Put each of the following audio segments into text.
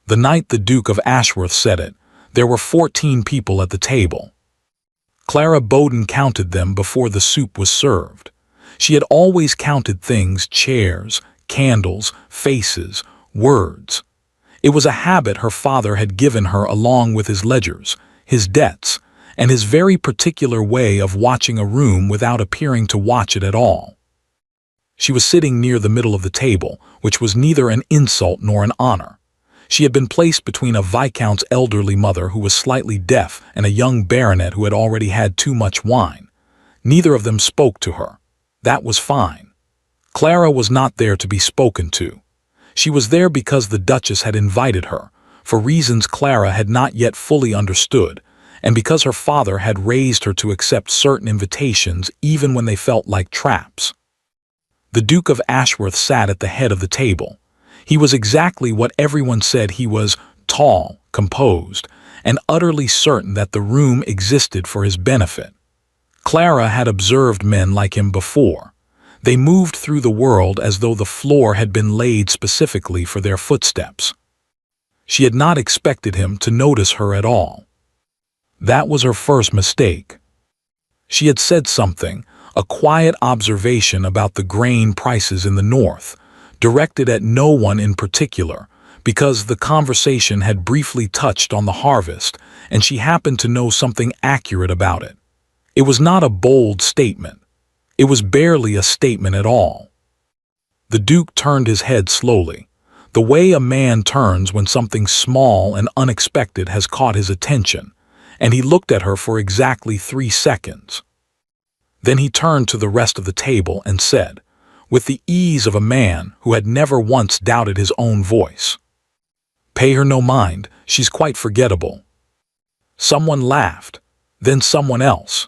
The night the Duke of Ashworth said it, there were 14 people at the table. Clara Bowden counted them before the soup was served. She had always counted things: chairs, candles, faces, words. It was a habit her father had given her along with his ledgers, his debts, and his very particular way of watching a room without appearing to watch it at all. She was sitting near the middle of the table, which was neither an insult nor an honor. She had been placed between a viscount's elderly mother who was slightly deaf and a young baronet who had already had too much wine. Neither of them spoke to her. That was fine. Clara was not there to be spoken to. She was there because the Duchess had invited her, for reasons Clara had not yet fully understood, and because her father had raised her to accept certain invitations even when they felt like traps. The Duke of Ashworth sat at the head of the table. He was exactly what everyone said he was: tall, composed, and utterly certain that the room existed for his benefit. Clara had observed men like him before. They moved through the world as though the floor had been laid specifically for their footsteps. She had not expected him to notice her at all. That was her first mistake. She had said something, a quiet observation about the grain prices in the north, directed at no one in particular, because the conversation had briefly touched on the harvest, and she happened to know something accurate about it. It was not a bold statement. It was barely a statement at all. The Duke turned his head slowly, the way a man turns when something small and unexpected has caught his attention, and he looked at her for exactly 3 seconds. Then he turned to the rest of the table and said, with the ease of a man who had never once doubted his own voice, "Pay her no mind, she's quite forgettable." Someone laughed, then someone else.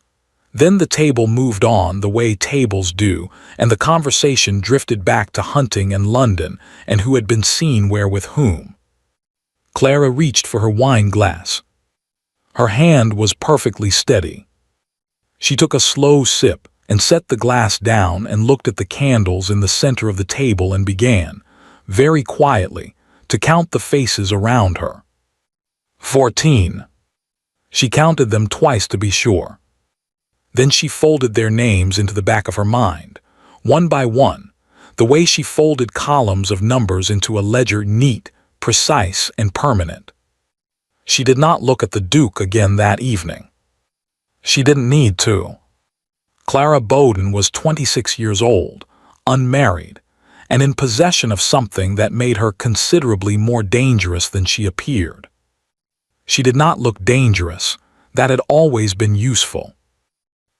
Then the table moved on the way tables do, and the conversation drifted back to hunting and London and who had been seen where with whom. Clara reached for her wine glass. Her hand was perfectly steady. She took a slow sip and set the glass down and looked at the candles in the center of the table and began, very quietly, to count the faces around her. 14. She counted them twice to be sure. Then she folded their names into the back of her mind, one by one, the way she folded columns of numbers into a ledger, neat, precise, and permanent. She did not look at the Duke again that evening. She didn't need to. Clara Bowden was 26 years old, unmarried, and in possession of something that made her considerably more dangerous than she appeared. She did not look dangerous. That had always been useful.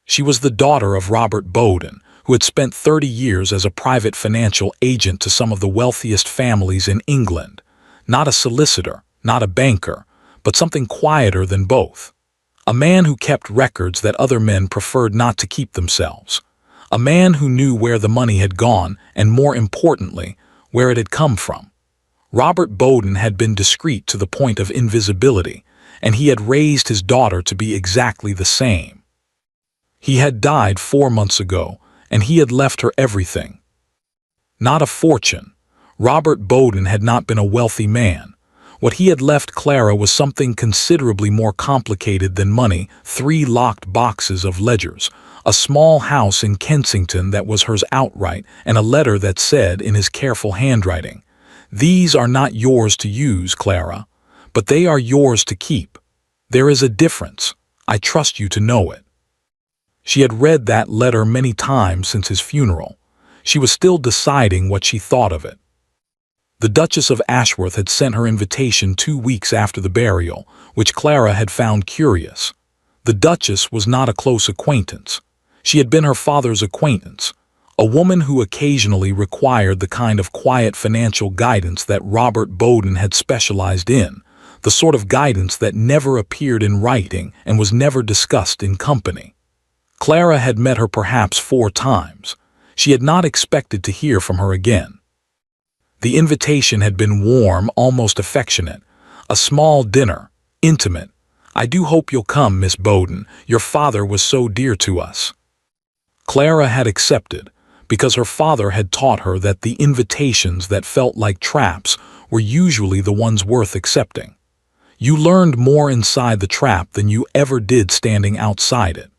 She was the daughter of Robert Bowden, who had spent 30 years as a private financial agent to some of the wealthiest families in England. Not a solicitor, not a banker, but something quieter than both. A man who kept records that other men preferred not to keep themselves. A man who knew where the money had gone and, more importantly, where it had come from. Robert Bowden had been discreet to the point of invisibility, and he had raised his daughter to be exactly the same. He had died 4 months ago, and he had left her everything. Not a fortune. Robert Bowden had not been a wealthy man. What he had left Clara was something considerably more complicated than money: 3 locked boxes of ledgers, a small house in Kensington that was hers outright, and a letter that said in his careful handwriting, "These are not yours to use, Clara, but they are yours to keep. There is a difference. I trust you to know it." She had read that letter many times since his funeral. She was still deciding what she thought of it. The Duchess of Ashworth had sent her invitation 2 weeks after the burial, which Clara had found curious. The Duchess was not a close acquaintance. She had been her father's acquaintance, a woman who occasionally required the kind of quiet financial guidance that Robert Bowden had specialized in, the sort of guidance that never appeared in writing and was never discussed in company. Clara had met her perhaps 4 times. She had not expected to hear from her again. The invitation had been warm, almost affectionate. A small dinner, intimate. "I do hope you'll come, Miss Bowden. Your father was so dear to us." Clara had accepted, because her father had taught her that the invitations that felt like traps were usually the ones worth accepting. You learned more inside the trap than you ever did standing outside it.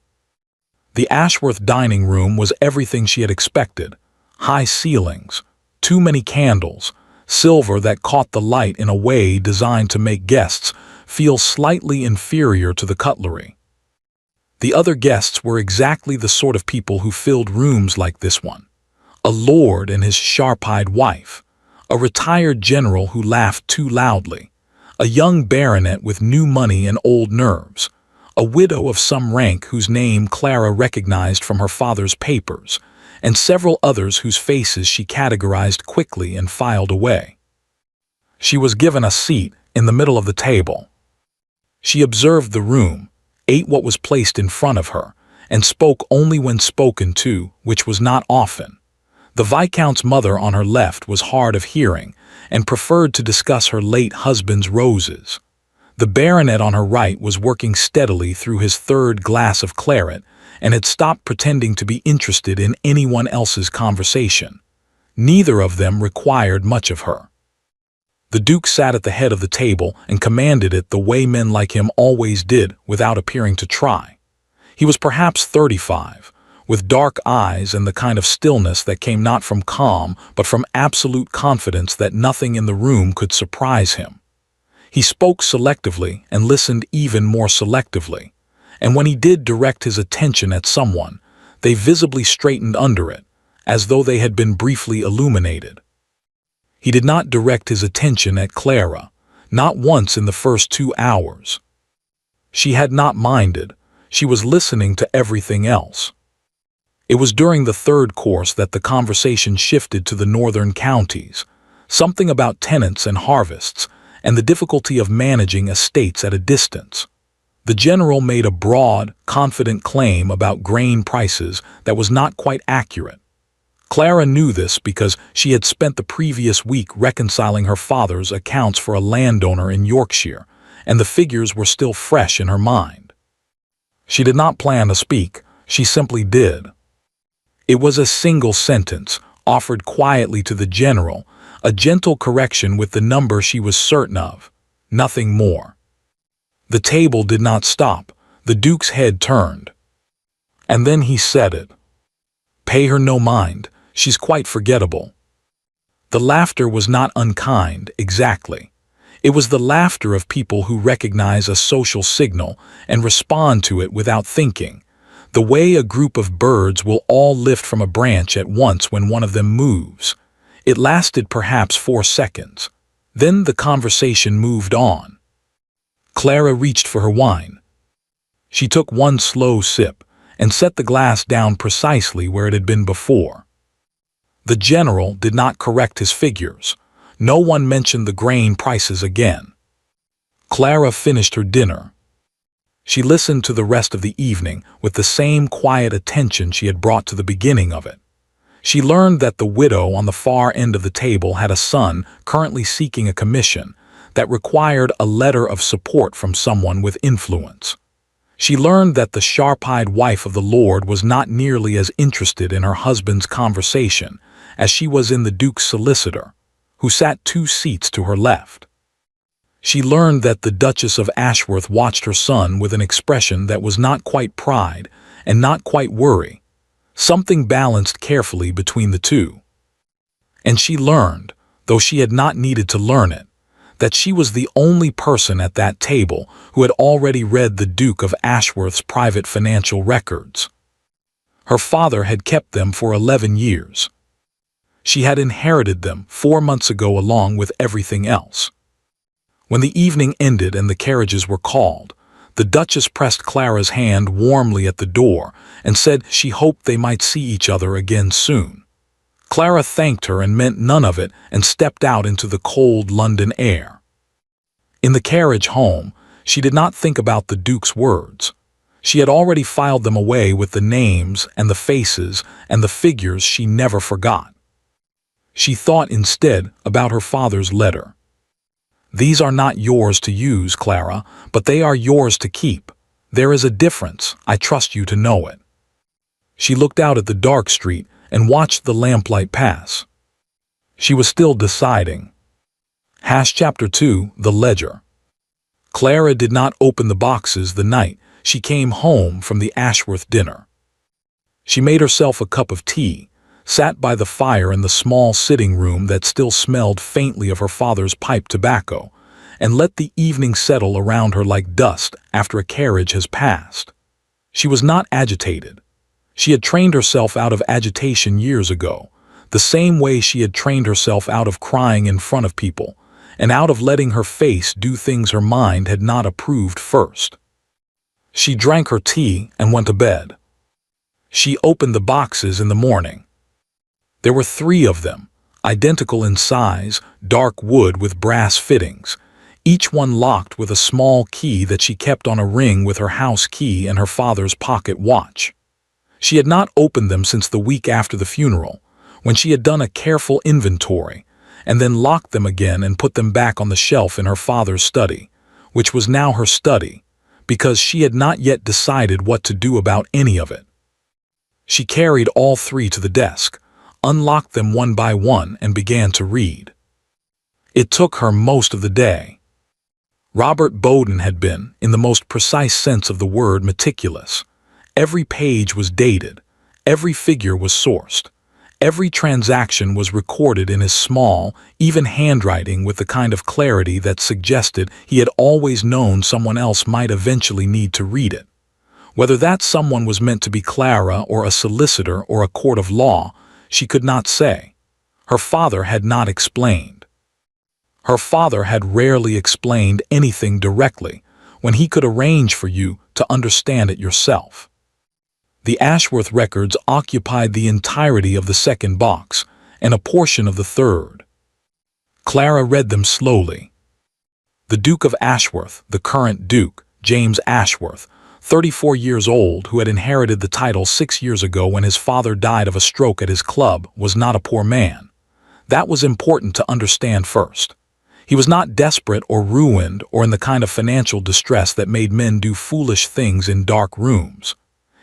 The Ashworth dining room was everything she had expected. High ceilings, too many candles, silver that caught the light in a way designed to make guests feel slightly inferior to the cutlery. The other guests were exactly the sort of people who filled rooms like this one. A lord and his sharp-eyed wife, a retired general who laughed too loudly, a young baronet with new money and old nerves, a widow of some rank whose name Clara recognized from her father's papers, and several others whose faces she categorized quickly and filed away. She was given a seat in the middle of the table. She observed the room, ate what was placed in front of her, and spoke only when spoken to, which was not often. The Viscount's mother on her left was hard of hearing and preferred to discuss her late husband's roses. The baronet on her right was working steadily through his third glass of claret and had stopped pretending to be interested in anyone else's conversation. Neither of them required much of her. The Duke sat at the head of the table and commanded it the way men like him always did without appearing to try. He was perhaps 35, with dark eyes and the kind of stillness that came not from calm but from absolute confidence that nothing in the room could surprise him. He spoke selectively and listened even more selectively, and when he did direct his attention at someone, they visibly straightened under it, as though they had been briefly illuminated. He did not direct his attention at Clara, not once in the first 2 hours. She had not minded, she was listening to everything else. It was during the third course that the conversation shifted to the northern counties, something about tenants and harvests, and the difficulty of managing estates at a distance. The general made a broad, confident claim about grain prices that was not quite accurate. Clara knew this because she had spent the previous week reconciling her father's accounts for a landowner in Yorkshire, and the figures were still fresh in her mind. She did not plan to speak, she simply did. It was a single sentence, offered quietly to the general, a gentle correction with the number she was certain of, nothing more. The table did not stop, the Duke's head turned. And then he said it. Pay her no mind, she's quite forgettable. The laughter was not unkind, exactly. It was the laughter of people who recognize a social signal and respond to it without thinking, the way a group of birds will all lift from a branch at once when one of them moves. It lasted perhaps 4 seconds. Then the conversation moved on. Clara reached for her wine. She took one slow sip and set the glass down precisely where it had been before. The general did not correct his figures. No one mentioned the grain prices again. Clara finished her dinner. She listened to the rest of the evening with the same quiet attention she had brought to the beginning of it. She learned that the widow on the far end of the table had a son currently seeking a commission that required a letter of support from someone with influence. She learned that the sharp-eyed wife of the lord was not nearly as interested in her husband's conversation as she was in the Duke's solicitor, who sat 2 seats to her left. She learned that the Duchess of Ashworth watched her son with an expression that was not quite pride and not quite worry, something balanced carefully between the two. And she learned, though she had not needed to learn it, that she was the only person at that table who had already read the Duke of Ashworth's private financial records. Her father had kept them for 11 years. She had inherited them 4 months ago along with everything else. When the evening ended and the carriages were called, the Duchess pressed Clara's hand warmly at the door and said she hoped they might see each other again soon. Clara thanked her and meant none of it and stepped out into the cold London air. In the carriage home, she did not think about the Duke's words. She had already filed them away with the names and the faces and the figures she never forgot. She thought instead about her father's letter. These are not yours to use, Clara, but they are yours to keep. There is a difference, I trust you to know it. She looked out at the dark street and watched the lamplight pass. She was still deciding. Chapter 2, The Ledger. Clara did not open the boxes the night she came home from the Ashworth dinner. She made herself a cup of tea, sat by the fire in the small sitting room that still smelled faintly of her father's pipe tobacco, and let the evening settle around her like dust after a carriage has passed. She was not agitated. She had trained herself out of agitation years ago, the same way she had trained herself out of crying in front of people, and out of letting her face do things her mind had not approved first. She drank her tea and went to bed. She opened the boxes in the morning. There were 3 of them, identical in size, dark wood with brass fittings, each one locked with a small key that she kept on a ring with her house key and her father's pocket watch. She had not opened them since the week after the funeral, when she had done a careful inventory, and then locked them again and put them back on the shelf in her father's study, which was now her study, because she had not yet decided what to do about any of it. She carried all 3 to the desk, unlocked them one by one, and began to read. It took her most of the day. Robert Bowden had been, in the most precise sense of the word, meticulous. Every page was dated, every figure was sourced, every transaction was recorded in his small, even handwriting with the kind of clarity that suggested he had always known someone else might eventually need to read it. Whether that someone was meant to be Clara or a solicitor or a court of law, she could not say. Her father had not explained. Her father had rarely explained anything directly when he could arrange for you to understand it yourself. The Ashworth records occupied the entirety of the second box and a portion of the third. Clara read them slowly. The Duke of Ashworth, the current Duke, James Ashworth, 34 years old, who had inherited the title 6 years ago when his father died of a stroke at his club, was not a poor man. That was important to understand first. He was not desperate or ruined or in the kind of financial distress that made men do foolish things in dark rooms.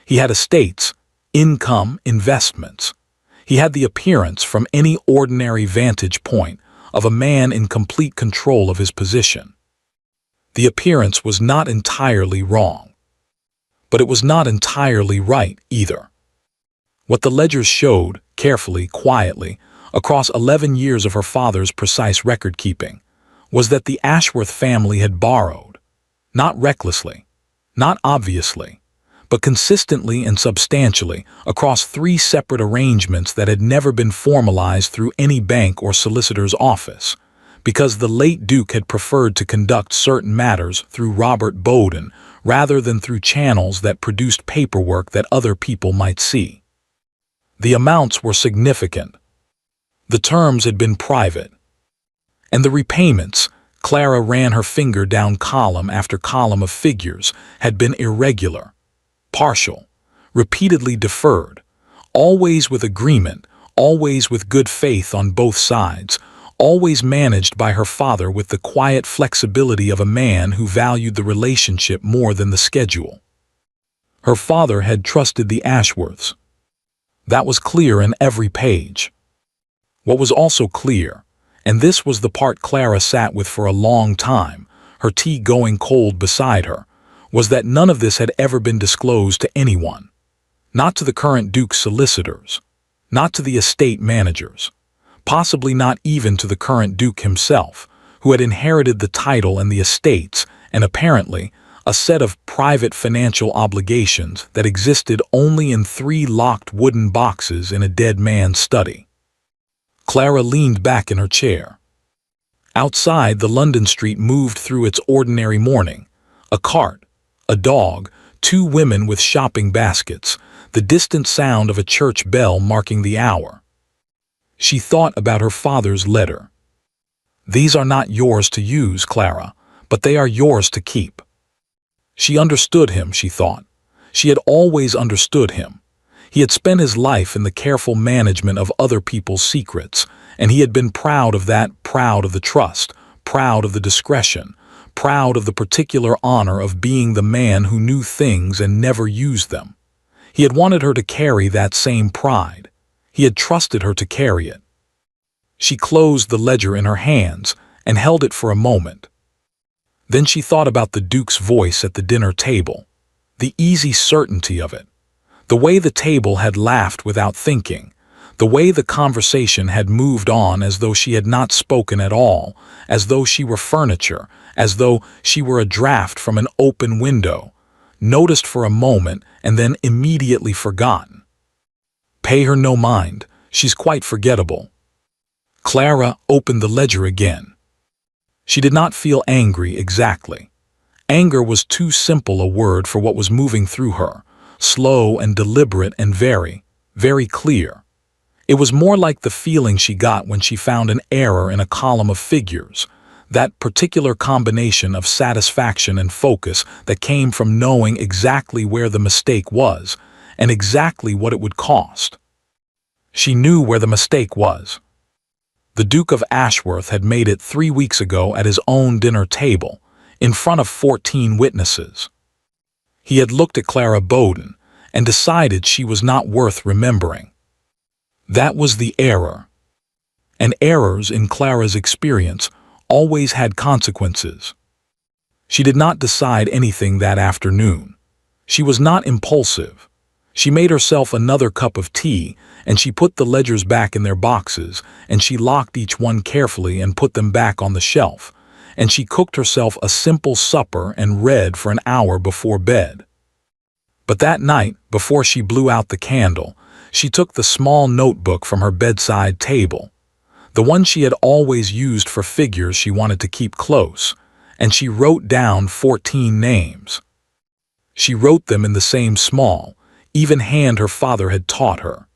He had estates, income, investments. He had the appearance, from any ordinary vantage point, of a man in complete control of his position. The appearance was not entirely wrong. But it was not entirely right either. What the ledgers showed, carefully, quietly, across 11 years of her father's precise record-keeping, was that the Ashworth family had borrowed, not recklessly, not obviously, but consistently and substantially across 3 separate arrangements that had never been formalized through any bank or solicitor's office, because the late Duke had preferred to conduct certain matters through Robert Bowden rather than through channels that produced paperwork that other people might see. The amounts were significant. The terms had been private. And the repayments, Clara ran her finger down column after column of figures, had been irregular, partial, repeatedly deferred, always with agreement, always with good faith on both sides, always managed by her father with the quiet flexibility of a man who valued the relationship more than the schedule. Her father had trusted the Ashworths. That was clear in every page. What was also clear, and this was the part Clara sat with for a long time, her tea going cold beside her, was that none of this had ever been disclosed to anyone. Not to the current Duke's solicitors, not to the estate managers, possibly not even to the current Duke himself, who had inherited the title and the estates and apparently a set of private financial obligations that existed only in 3 locked wooden boxes in a dead man's study. Clara leaned back in her chair. Outside, the London street moved through its ordinary morning. A cart, a dog, 2 women with shopping baskets, the distant sound of a church bell marking the hour. She thought about her father's letter. These are not yours to use, Clara, but they are yours to keep. She understood him, she thought. She had always understood him. He had spent his life in the careful management of other people's secrets, and he had been proud of that, proud of the trust, proud of the discretion, proud of the particular honor of being the man who knew things and never used them. He had wanted her to carry that same pride. He had trusted her to carry it. She closed the ledger in her hands and held it for a moment. Then she thought about the Duke's voice at the dinner table, the easy certainty of it, the way the table had laughed without thinking, the way the conversation had moved on as though she had not spoken at all, as though she were furniture, as though she were a draft from an open window, noticed for a moment and then immediately forgotten. Pay her no mind, she's quite forgettable. Clara opened the ledger again. She did not feel angry exactly. Anger was too simple a word for what was moving through her, slow and deliberate and very, very clear. It was more like the feeling she got when she found an error in a column of figures, that particular combination of satisfaction and focus that came from knowing exactly where the mistake was and exactly what it would cost. She knew where the mistake was. The Duke of Ashworth had made it 3 weeks ago at his own dinner table, in front of 14 witnesses. He had looked at Clara Bowden and decided she was not worth remembering. That was the error. And errors, in Clara's experience, always had consequences. She did not decide anything that afternoon. She was not impulsive. She made herself another cup of tea, and she put the ledgers back in their boxes, and she locked each one carefully and put them back on the shelf, and she cooked herself a simple supper and read for an hour before bed. But that night, before she blew out the candle, she took the small notebook from her bedside table, the one she had always used for figures she wanted to keep close, and she wrote down 14 names. She wrote them in the same small, even hand her father had taught her.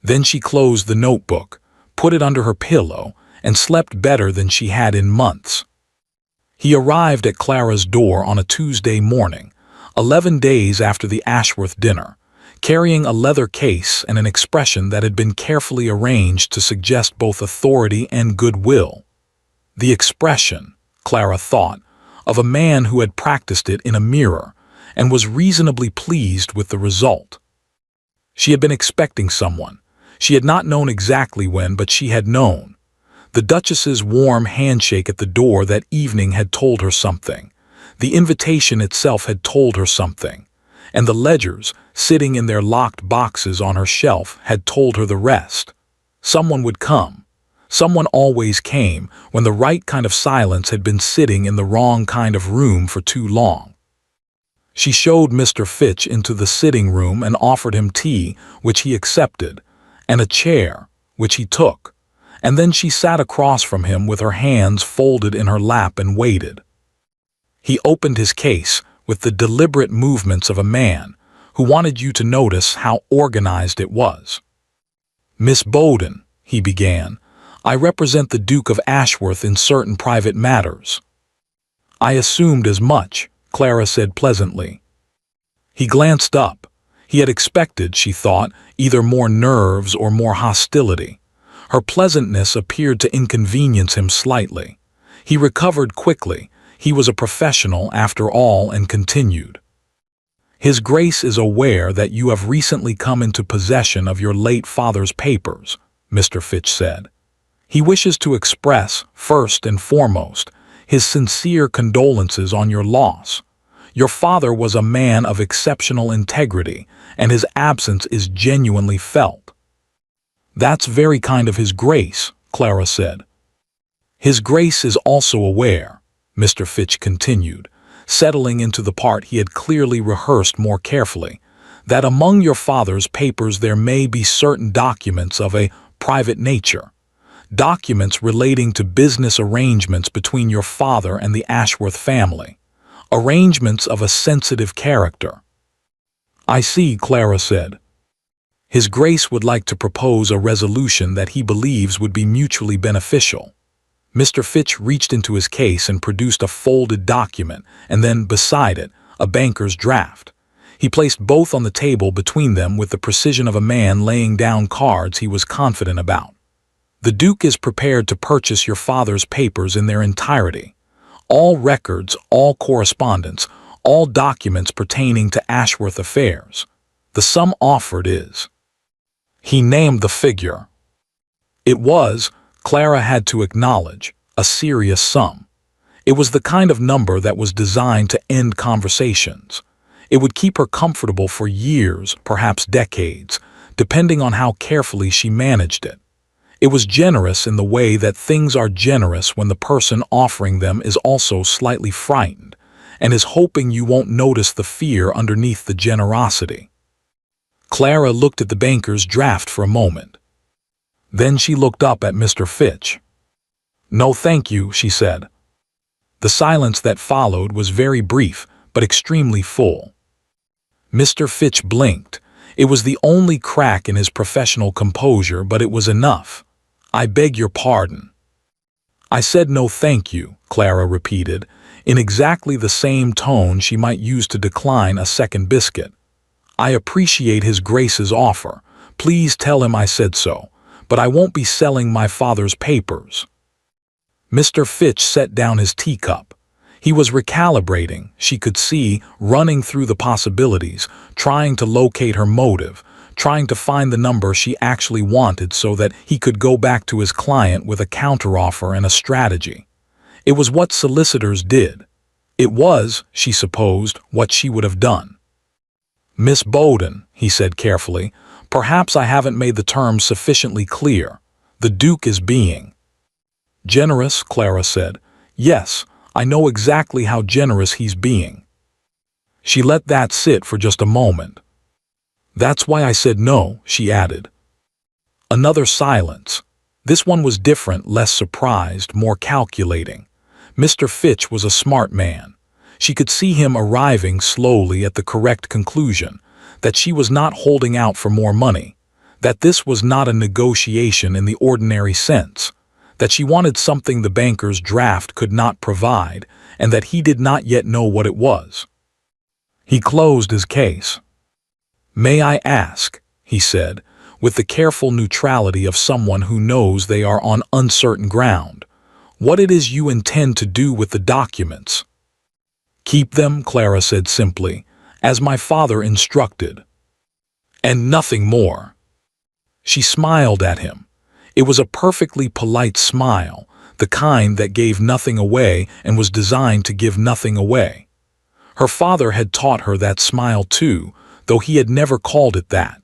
Then she closed the notebook, put it under her pillow, and slept better than she had in months. He arrived at Clara's door on a Tuesday morning, 11 days after the Ashworth dinner, carrying a leather case and an expression that had been carefully arranged to suggest both authority and goodwill. The expression, Clara thought, of a man who had practiced it in a mirror and was reasonably pleased with the result. She had been expecting someone. She had not known exactly when, but she had known. The Duchess's warm handshake at the door that evening had told her something. The invitation itself had told her something. And the ledgers, sitting in their locked boxes on her shelf, had told her the rest. Someone would come. Someone always came when the right kind of silence had been sitting in the wrong kind of room for too long. She showed Mr. Fitch into the sitting room and offered him tea, which he accepted, and a chair, which he took, and then she sat across from him with her hands folded in her lap and waited. He opened his case with the deliberate movements of a man who wanted you to notice how organized it was. "Miss Bowden," he began, "I represent the Duke of Ashworth in certain private matters." "I assumed as much," Clara said pleasantly. He glanced up. He had expected, she thought, either more nerves or more hostility. Her pleasantness appeared to inconvenience him slightly. He recovered quickly. He was a professional after all and continued. "His Grace is aware that you have recently come into possession of your late father's papers," Mr. Fitch said. "He wishes to express, first and foremost, his sincere condolences on your loss. Your father was a man of exceptional integrity, and his absence is genuinely felt." "That's very kind of His Grace," Clara said. "His Grace is also aware," Mr. Fitch continued, settling into the part he had clearly rehearsed more carefully, "that among your father's papers there may be certain documents of a private nature, documents relating to business arrangements between your father and the Ashworth family, arrangements of a sensitive character." "I see," Clara said. "His Grace would like to propose a resolution that he believes would be mutually beneficial." Mr. Fitch reached into his case and produced a folded document, and then, beside it, a banker's draft. He placed both on the table between them with the precision of a man laying down cards he was confident about. "The Duke is prepared to purchase your father's papers in their entirety. All records, all correspondence, all documents pertaining to Ashworth affairs. The sum offered is—" He named the figure. It was, Clara had to acknowledge, a serious sum. It was the kind of number that was designed to end conversations. It would keep her comfortable for years, perhaps decades, depending on how carefully she managed it. It was generous in the way that things are generous when the person offering them is also slightly frightened and is hoping you won't notice the fear underneath the generosity. Clara looked at the banker's draft for a moment. Then she looked up at Mr. Fitch. "No, thank you," she said. The silence that followed was very brief, but extremely full. Mr. Fitch blinked. It was the only crack in his professional composure, but it was enough. "I beg your pardon." "I said no thank you," Clara repeated, in exactly the same tone she might use to decline a second biscuit. "I appreciate His Grace's offer. Please tell him I said so, but I won't be selling my father's papers." Mr. Fitch set down his teacup. He was recalibrating, she could see, running through the possibilities, trying to locate her motive, trying to find the number she actually wanted so that he could go back to his client with a counteroffer and a strategy. It was what solicitors did. It was, she supposed, what she would have done. "Miss Bowden," he said carefully, "perhaps I haven't made the terms sufficiently clear. The Duke is being—" "Generous," Clara said. "Yes, I know exactly how generous he's being." She let that sit for just a moment. "That's why I said no," she added. Another silence. This one was different, less surprised, more calculating. Mr. Fitch was a smart man. She could see him arriving slowly at the correct conclusion, that she was not holding out for more money, that this was not a negotiation in the ordinary sense, that she wanted something the banker's draft could not provide, and that he did not yet know what it was. He closed his case. "May I ask," he said, with the careful neutrality of someone who knows they are on uncertain ground, "what it is you intend to do with the documents?" "Keep them," Clara said simply, "as my father instructed." "And nothing more." She smiled at him. It was a perfectly polite smile, the kind that gave nothing away and was designed to give nothing away. Her father had taught her that smile too, though he had never called it that.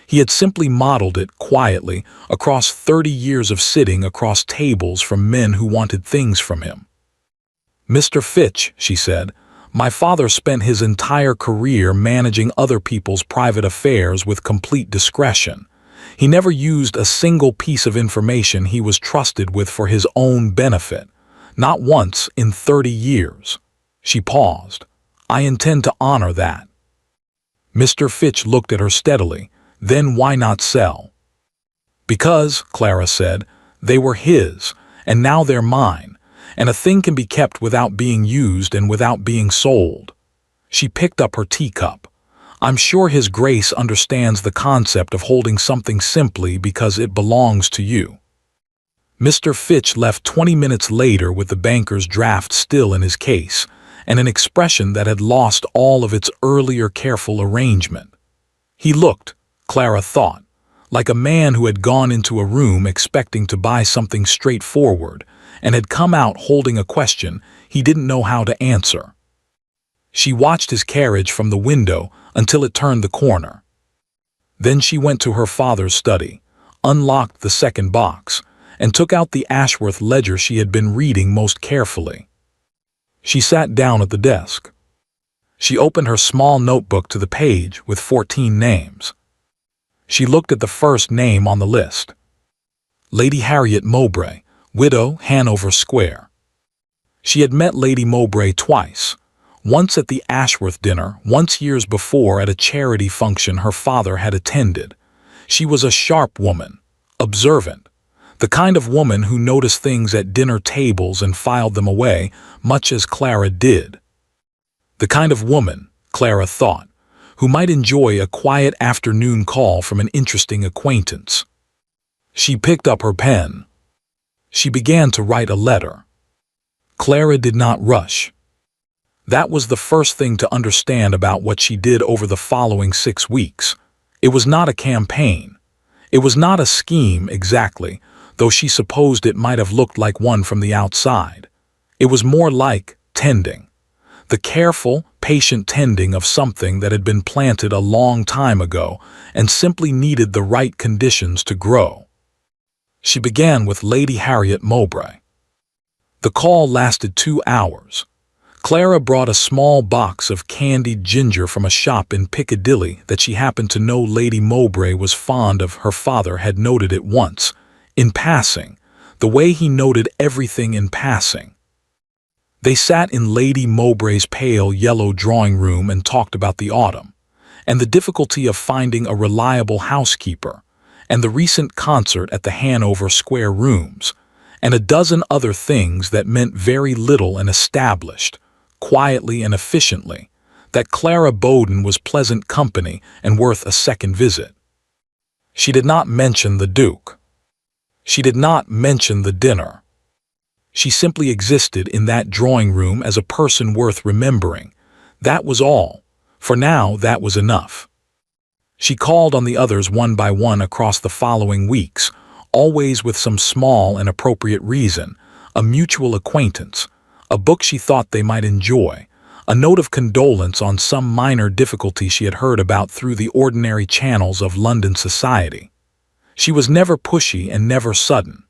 He had simply modeled it quietly across 30 years of sitting across tables from men who wanted things from him. "Mr. Fitch," she said, "my father spent his entire career managing other people's private affairs with complete discretion. He never used a single piece of information he was trusted with for his own benefit. Not once in 30 years. She paused. "I intend to honor that." Mr. Fitch looked at her steadily. "Then why not sell?" "Because," Clara said, "they were his, and now they're mine, and a thing can be kept without being used and without being sold." She picked up her teacup. "I'm sure His Grace understands the concept of holding something simply because it belongs to you." Mr. Fitch left 20 minutes later with the banker's draft still in his case, and an expression that had lost all of its earlier careful arrangement. He looked, Clara thought, like a man who had gone into a room expecting to buy something straightforward and had come out holding a question he didn't know how to answer. She watched his carriage from the window until it turned the corner. Then she went to her father's study, unlocked the second box, and took out the Ashworth ledger she had been reading most carefully. She sat down at the desk. She opened her small notebook to the page with 14 names. She looked at the first name on the list. Lady Harriet Mowbray, widow, Hanover Square. She had met Lady Mowbray twice. Once at the Ashworth dinner, once years before at a charity function her father had attended. She was a sharp woman, observant, the kind of woman who noticed things at dinner tables and filed them away, much as Clara did. The kind of woman, Clara thought, who might enjoy a quiet afternoon call from an interesting acquaintance. She picked up her pen. She began to write a letter. Clara did not rush. That was the first thing to understand about what she did over the following 6 weeks. It was not a campaign. It was not a scheme exactly, though she supposed it might have looked like one from the outside. It was more like tending. The careful, patient tending of something that had been planted a long time ago and simply needed the right conditions to grow. She began with Lady Harriet Mowbray. The call lasted 2 hours. Clara brought a small box of candied ginger from a shop in Piccadilly that she happened to know Lady Mowbray was fond of. Her father had noted it once, in passing, the way he noted everything in passing. They sat in Lady Mowbray's pale yellow drawing room and talked about the autumn, and the difficulty of finding a reliable housekeeper, and the recent concert at the Hanover Square Rooms, and a dozen other things that meant very little and established, quietly and efficiently, that Clara Bowden was pleasant company and worth a second visit. She did not mention the Duke. She did not mention the dinner. She simply existed in that drawing room as a person worth remembering. That was all. For now, that was enough. She called on the others one by one across the following weeks, always with some small and appropriate reason, a mutual acquaintance, a book she thought they might enjoy, a note of condolence on some minor difficulty she had heard about through the ordinary channels of London society. She was never pushy and never sudden.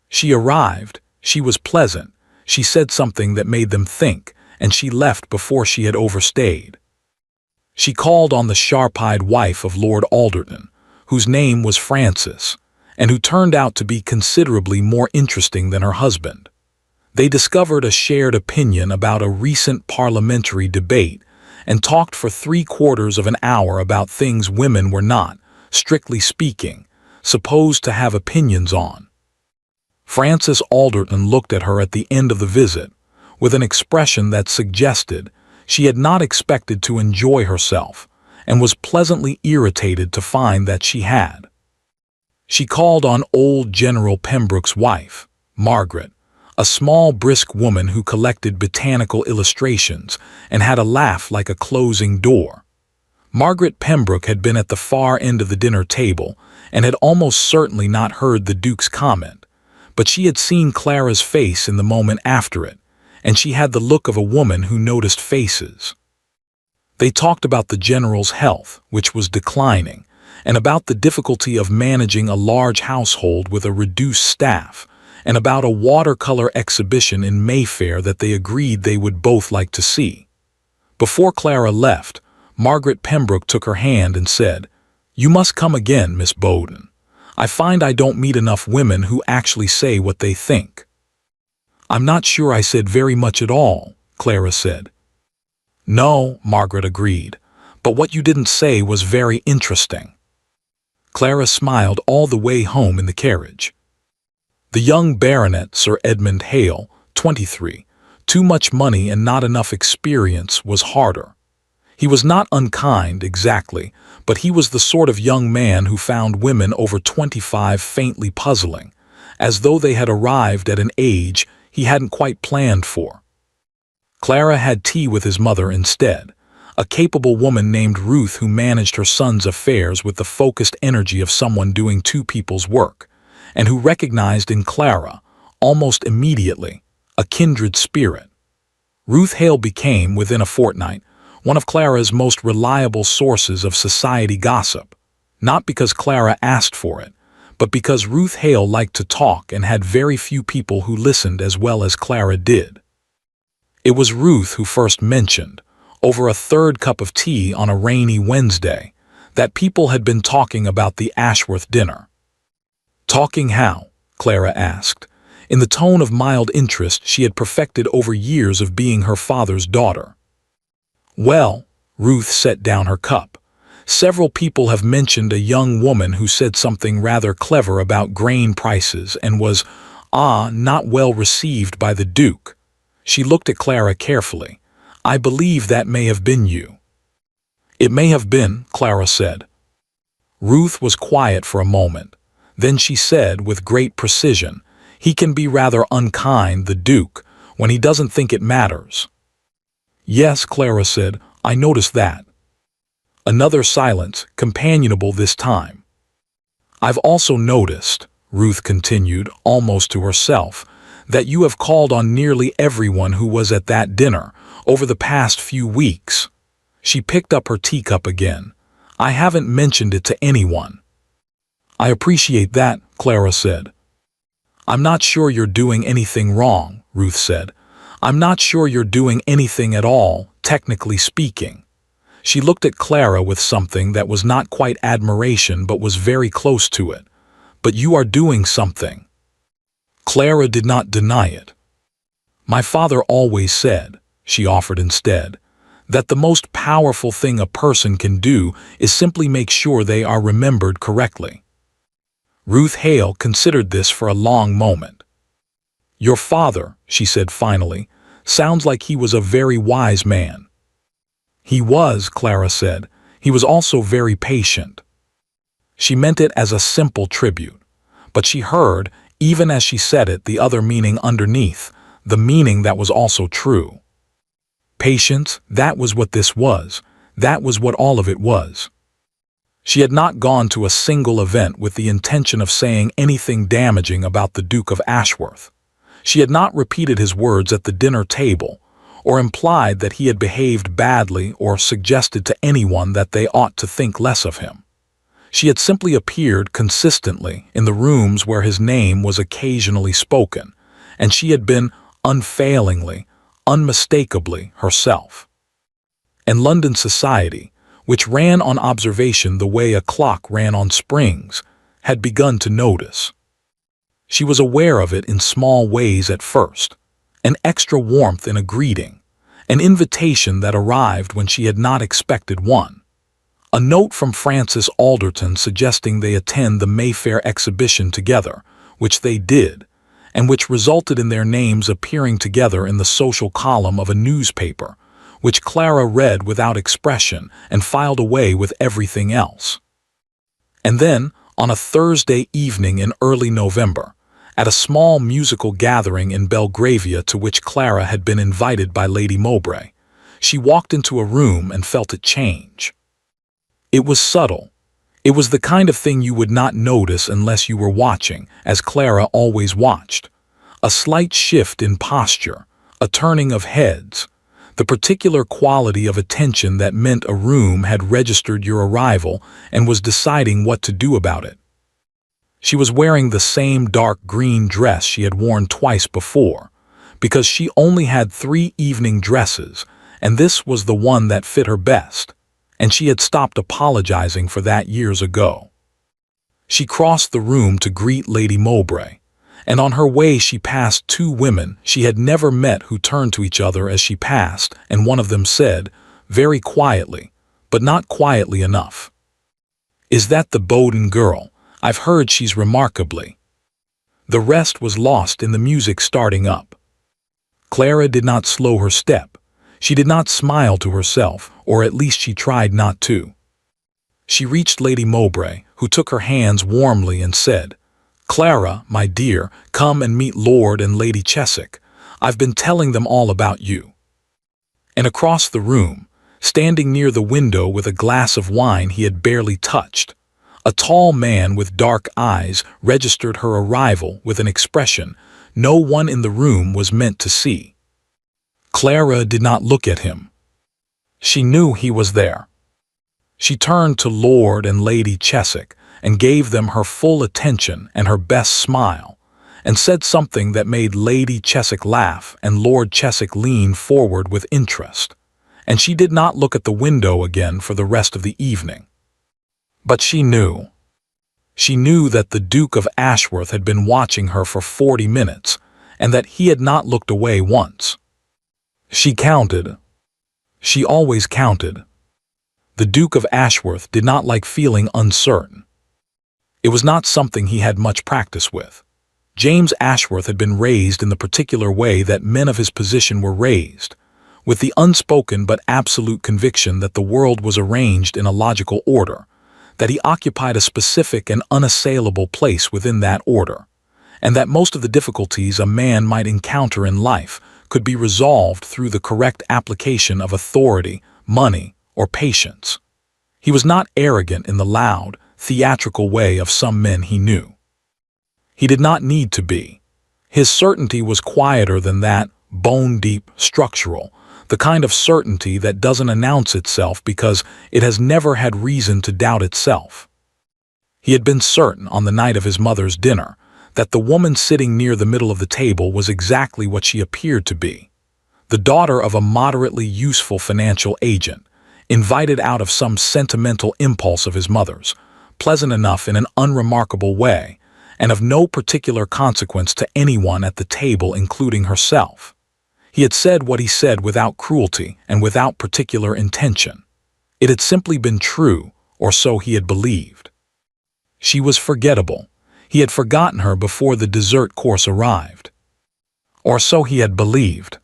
She arrived, she was pleasant, she said something that made them think, and she left before she had overstayed. She called on the sharp-eyed wife of Lord Alderton, whose name was Frances, and who turned out to be considerably more interesting than her husband. They discovered a shared opinion about a recent parliamentary debate and talked for 3/4 of an hour about things women were not, strictly speaking, supposed to have opinions on. Frances Alderton looked at her at the end of the visit with an expression that suggested she had not expected to enjoy herself and was pleasantly irritated to find that she had. She called on old General Pembroke's wife, Margaret, a small brisk woman who collected botanical illustrations and had a laugh like a closing door. Margaret Pembroke had been at the far end of the dinner table and had almost certainly not heard the Duke's comment, but she had seen Clara's face in the moment after it, and she had the look of a woman who noticed faces. They talked about the General's health, which was declining, and about the difficulty of managing a large household with a reduced staff, and about a watercolor exhibition in Mayfair that they agreed they would both like to see. Before Clara left, Margaret Pembroke took her hand and said, "You must come again, Miss Bowden. I find I don't meet enough women who actually say what they think." "I'm not sure I said very much at all," Clara said. "No," Margaret agreed, "but what you didn't say was very interesting." Clara smiled all the way home in the carriage. The young baronet, Sir Edmund Hale, 23, too much money and not enough experience, was harder. He was not unkind, exactly, but he was the sort of young man who found women over 25 faintly puzzling, as though they had arrived at an age he hadn't quite planned for. Clara had tea with his mother instead, a capable woman named Ruth who managed her son's affairs with the focused energy of someone doing two people's work, and who recognized in Clara, almost immediately, a kindred spirit. Ruth Hale became, within a fortnight, one of Clara's most reliable sources of society gossip, not because Clara asked for it, but because Ruth Hale liked to talk and had very few people who listened as well as Clara did. It was Ruth who first mentioned, over a third cup of tea on a rainy Wednesday, that people had been talking about the Ashworth dinner. "Talking how?" Clara asked, in the tone of mild interest she had perfected over years of being her father's daughter. "Well," Ruth set down her cup, "several people have mentioned a young woman who said something rather clever about grain prices and was, not well received by the Duke." She looked at Clara carefully. "I believe that may have been you." "It may have been," Clara said. Ruth was quiet for a moment. Then she said with great precision, "He can be rather unkind, the Duke, when he doesn't think it matters." "Yes," Clara said, "I noticed that." Another silence, companionable this time. "I've also noticed," Ruth continued, almost to herself, that you have called on nearly everyone who was at that dinner over the past few weeks. She picked up her teacup again. I haven't mentioned it to anyone. I appreciate that, Clara said. I'm not sure you're doing anything wrong, Ruth said. I'm not sure you're doing anything at all, technically speaking. She looked at Clara with something that was not quite admiration but was very close to it. But you are doing something. Clara did not deny it. My father always said, she offered instead, that the most powerful thing a person can do is simply make sure they are remembered correctly. Ruth Hale considered this for a long moment. Your father, she said finally, sounds like he was a very wise man. He was, Clara said. He was also very patient. She meant it as a simple tribute, but she heard, even as she said it, the other meaning underneath, the meaning that was also true. Patience, that was what this was. That was what all of it was. She had not gone to a single event with the intention of saying anything damaging about the Duke of Ashworth. She had not repeated his words at the dinner table, or implied that he had behaved badly or suggested to anyone that they ought to think less of him. She had simply appeared consistently in the rooms where his name was occasionally spoken, and she had been unfailingly, unmistakably herself. And London society, which ran on observation the way a clock ran on springs, had begun to notice. She was aware of it in small ways at first, an extra warmth in a greeting, an invitation that arrived when she had not expected one, a note from Francis Alderton suggesting they attend the Mayfair exhibition together, which they did, and which resulted in their names appearing together in the social column of a newspaper, which Clara read without expression and filed away with everything else. And then, on a Thursday evening in early November, at a small musical gathering in Belgravia to which Clara had been invited by Lady Mowbray, she walked into a room and felt it change. It was subtle. It was the kind of thing you would not notice unless you were watching, as Clara always watched. A slight shift in posture, a turning of heads, the particular quality of attention that meant a room had registered your arrival and was deciding what to do about it. She was wearing the same dark green dress she had worn twice before, because she only had 3 evening dresses, and this was the one that fit her best, and she had stopped apologizing for that years ago. She crossed the room to greet Lady Mowbray, and on her way she passed 2 women she had never met who turned to each other as she passed, and one of them said, very quietly, but not quietly enough, "Is that the Bowden girl? I've heard she's remarkably." The rest was lost in the music starting up. Clara did not slow her step. She did not smile to herself, or at least she tried not to. She reached Lady Mowbray, who took her hands warmly and said, "Clara, my dear, come and meet Lord and Lady Cheswick. I've been telling them all about you." And across the room, standing near the window with a glass of wine he had barely touched, a tall man with dark eyes registered her arrival with an expression no one in the room was meant to see. Clara did not look at him. She knew he was there. She turned to Lord and Lady Cheswick and gave them her full attention and her best smile, and said something that made Lady Cheswick laugh and Lord Cheswick lean forward with interest, and she did not look at the window again for the rest of the evening. But she knew. She knew that the Duke of Ashworth had been watching her for 40 minutes, and that he had not looked away once. She counted. She always counted. The Duke of Ashworth did not like feeling uncertain. It was not something he had much practice with. James Ashworth had been raised in the particular way that men of his position were raised, with the unspoken but absolute conviction that the world was arranged in a logical order, that he occupied a specific and unassailable place within that order, and that most of the difficulties a man might encounter in life could be resolved through the correct application of authority, money, or patience. He was not arrogant in the loud, theatrical way of some men he knew. He did not need to be. His certainty was quieter than that, bone-deep, structural, the kind of certainty that doesn't announce itself because it has never had reason to doubt itself. He had been certain on the night of his mother's dinner that the woman sitting near the middle of the table was exactly what she appeared to be, the daughter of a moderately useful financial agent, invited out of some sentimental impulse of his mother's, pleasant enough in an unremarkable way, and of no particular consequence to anyone at the table including herself. He had said what he said without cruelty and without particular intention. It had simply been true, or so he had believed. She was forgettable. He had forgotten her before the dessert course arrived. Or so he had believed.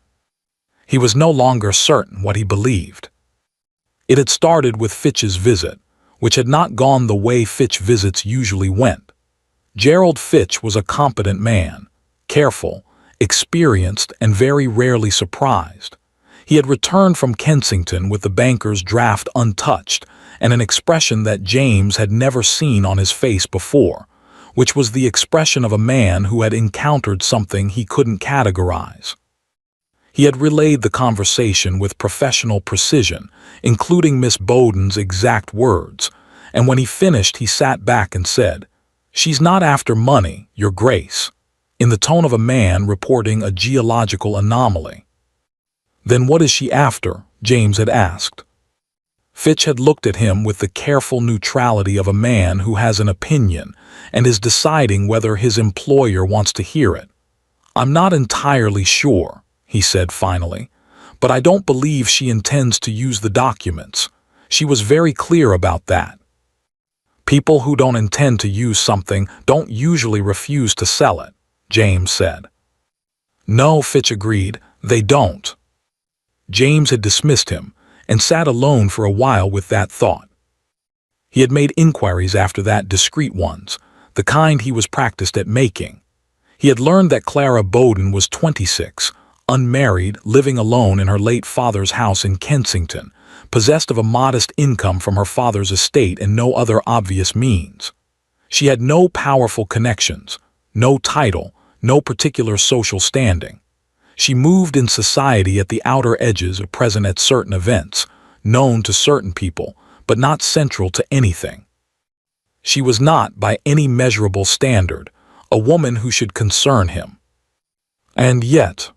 He was no longer certain what he believed. It had started with Fitch's visit, which had not gone the way Fitch visits usually went. Gerald Fitch was a competent man, careful, experienced, and very rarely surprised. He had returned from Kensington with the banker's draft untouched and an expression that James had never seen on his face before, which was the expression of a man who had encountered something he couldn't categorize. He had relayed the conversation with professional precision, including Miss Bowden's exact words, and when he finished he sat back and said, "She's not after money, Your Grace," in the tone of a man reporting a geological anomaly. "Then what is she after?" James had asked. Fitch had looked at him with the careful neutrality of a man who has an opinion and is deciding whether his employer wants to hear it. "I'm not entirely sure," he said finally, "but I don't believe she intends to use the documents. She was very clear about that." "People who don't intend to use something don't usually refuse to sell it," James said. "No," Fitch agreed, "they don't." James had dismissed him and sat alone for a while with that thought. He had made inquiries after that, discreet ones, the kind he was practiced at making. He had learned that Clara Bowden was 26, unmarried, living alone in her late father's house in Kensington, possessed of a modest income from her father's estate and no other obvious means. She had no powerful connections, no title, no particular social standing. She moved in society at the outer edges, present at certain events, known to certain people, but not central to anything. She was not, by any measurable standard, a woman who should concern him. And yet,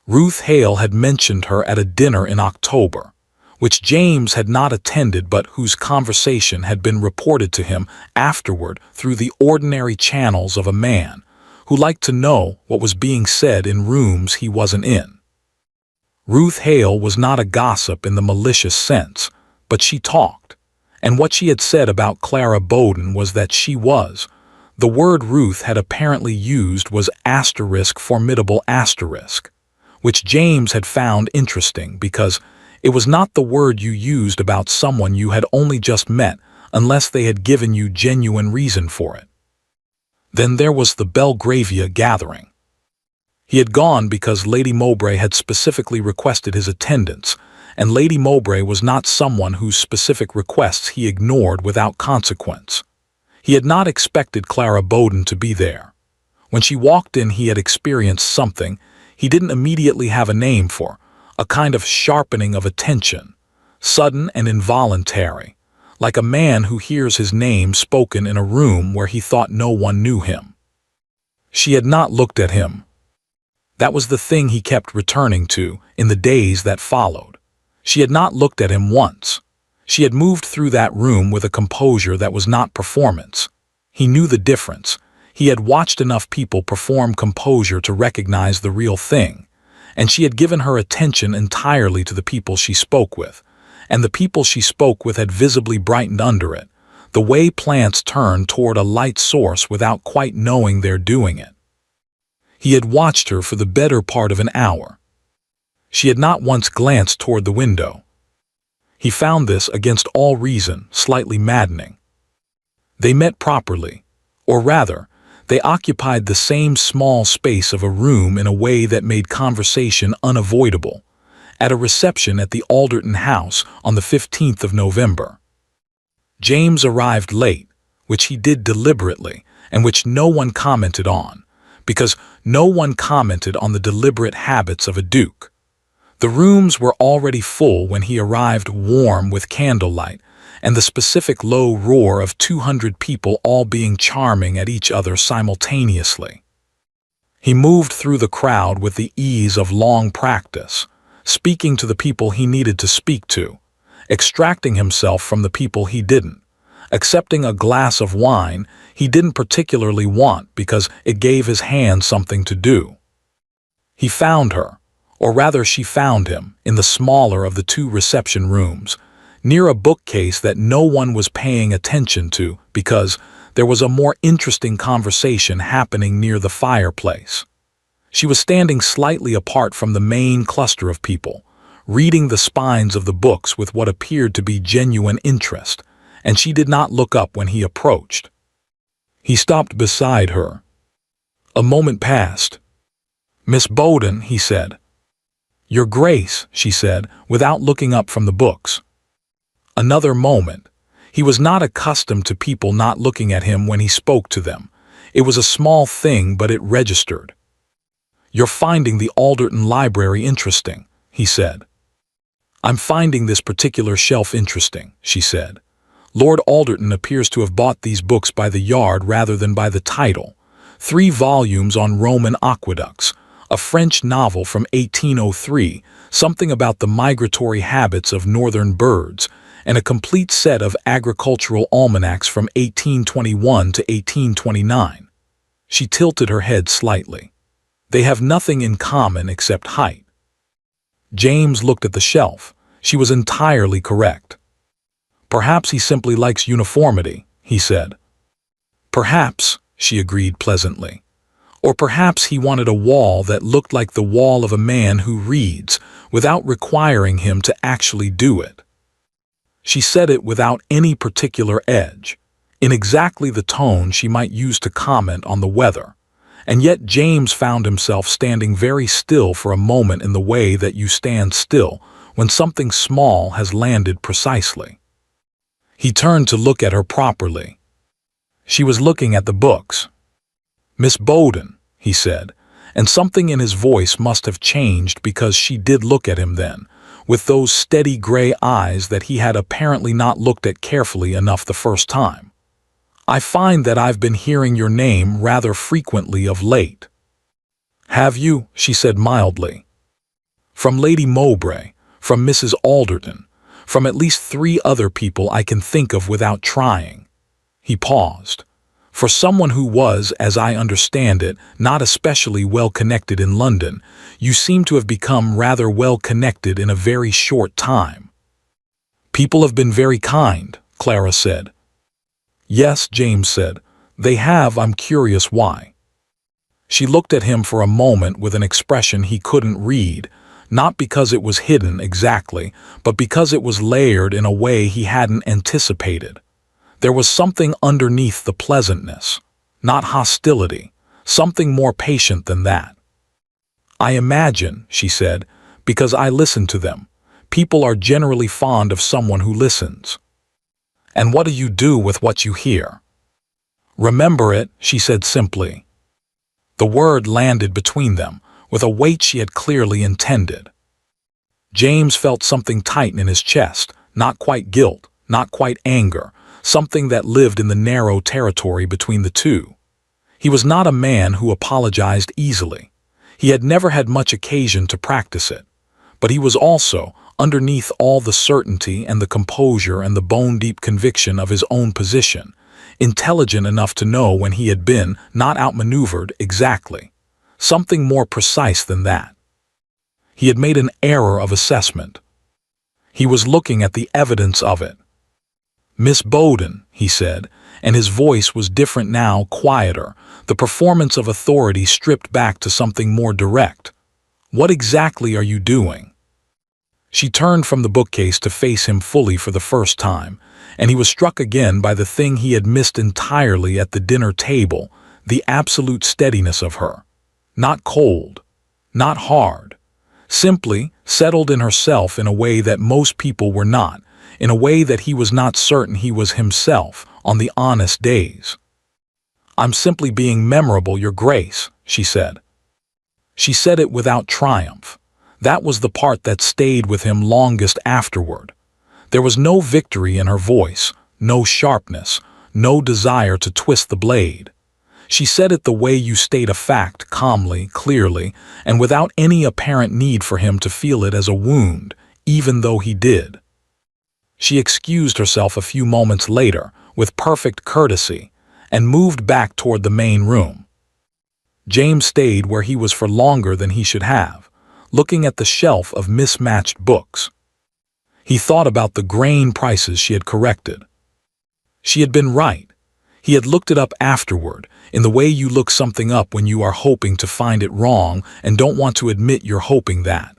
Ruth Hale had mentioned her at a dinner in October, which James had not attended but whose conversation had been reported to him afterward through the ordinary channels of a man who liked to know what was being said in rooms he wasn't in. Ruth Hale was not a gossip in the malicious sense, but she talked, and what she had said about Clara Bowden was that she was, the word Ruth had apparently used was *formidable*, which James had found interesting because it was not the word you used about someone you had only just met unless they had given you genuine reason for it. Then there was the Belgravia gathering. He had gone because Lady Mowbray had specifically requested his attendance, and Lady Mowbray was not someone whose specific requests he ignored without consequence. He had not expected Clara Bowden to be there. When she walked in he had experienced something he didn't immediately have a name for, a kind of sharpening of attention, sudden and involuntary, like a man who hears his name spoken in a room where he thought no one knew him. She had not looked at him. That was the thing he kept returning to in the days that followed. She had not looked at him once. She had moved through that room with a composure that was not performance. He knew the difference. He had watched enough people perform composure to recognize the real thing, and she had given her attention entirely to the people she spoke with, and the people she spoke with had visibly brightened under it, the way plants turn toward a light source without quite knowing they're doing it. He had watched her for the better part of an hour. She had not once glanced toward the window. He found this, against all reason, slightly maddening. They met properly, or rather, they occupied the same small space of a room in a way that made conversation unavoidable, at a reception at the Alderton House on the 15th of November. James arrived late, which he did deliberately, and which no one commented on, because no one commented on the deliberate habits of a duke. The rooms were already full when he arrived, warm with candlelight, and the specific low roar of 200 people all being charming at each other simultaneously. He moved through the crowd with the ease of long practice, speaking to the people he needed to speak to, extracting himself from the people he didn't, accepting a glass of wine he didn't particularly want because it gave his hand something to do. He found her, or rather she found him, in the smaller of the two reception rooms, near a bookcase that no one was paying attention to because there was a more interesting conversation happening near the fireplace. She was standing slightly apart from the main cluster of people, reading the spines of the books with what appeared to be genuine interest, and she did not look up when he approached. He stopped beside her. A moment passed. "Miss Bowden," he said. "Your Grace," she said, without looking up from the books. Another moment. He was not accustomed to people not looking at him when he spoke to them. It was a small thing, but it registered. "You're finding the Alderton Library interesting," he said. "I'm finding this particular shelf interesting," she said. "Lord Alderton appears to have bought these books by the yard rather than by the title. 3 volumes on Roman aqueducts, a French novel from 1803, something about the migratory habits of northern birds, and a complete set of agricultural almanacs from 1821 to 1829. She tilted her head slightly. "They have nothing in common except height." James looked at the shelf. She was entirely correct. "Perhaps he simply likes uniformity," he said. "Perhaps," she agreed pleasantly. "Or perhaps he wanted a wall that looked like the wall of a man who reads, without requiring him to actually do it." She said it without any particular edge, in exactly the tone she might use to comment on the weather, and yet James found himself standing very still for a moment in the way that you stand still when something small has landed precisely. He turned to look at her properly. She was looking at the books. "Miss Bowden," he said, and something in his voice must have changed because she did look at him then, with those steady gray eyes that he had apparently not looked at carefully enough the first time. "I find that I've been hearing your name rather frequently of late." "Have you?" she said mildly. "From Lady Mowbray, from Mrs. Alderton, from at least 3 other people I can think of without trying." He paused. "For someone who was, as I understand it, not especially well connected in London, you seem to have become rather well connected in a very short time." "People have been very kind," Clara said. "Yes," James said. "They have. I'm curious why." She looked at him for a moment with an expression he couldn't read, not because it was hidden exactly, but because it was layered in a way he hadn't anticipated. There was something underneath the pleasantness, not hostility, something more patient than that. "I imagine," she said, "because I listen to them. People are generally fond of someone who listens." "And what do you do with what you hear?" "Remember it," she said simply. The word landed between them, with a weight she had clearly intended. James felt something tighten in his chest, not quite guilt, not quite anger, something that lived in the narrow territory between the two. He was not a man who apologized easily. He had never had much occasion to practice it. But he was also, underneath all the certainty and the composure and the bone-deep conviction of his own position, intelligent enough to know when he had been not outmaneuvered exactly. Something more precise than that. He had made an error of assessment. He was looking at the evidence of it. "Miss Bowden," he said, and his voice was different now, quieter, the performance of authority stripped back to something more direct. "What exactly are you doing?" She turned from the bookcase to face him fully for the first time, and he was struck again by the thing he had missed entirely at the dinner table, the absolute steadiness of her. Not cold, not hard, simply settled in herself in a way that most people were not, in a way that he was not certain he was himself on the honest days. "I'm simply being memorable, Your Grace," she said. She said it without triumph. That was the part that stayed with him longest afterward. There was no victory in her voice, no sharpness, no desire to twist the blade. She said it the way you state a fact, calmly, clearly, and without any apparent need for him to feel it as a wound, even though he did. She excused herself a few moments later, with perfect courtesy, and moved back toward the main room. James stayed where he was for longer than he should have, looking at the shelf of mismatched books. He thought about the grain prices she had corrected. She had been right. He had looked it up afterward, in the way you look something up when you are hoping to find it wrong and don't want to admit you're hoping that.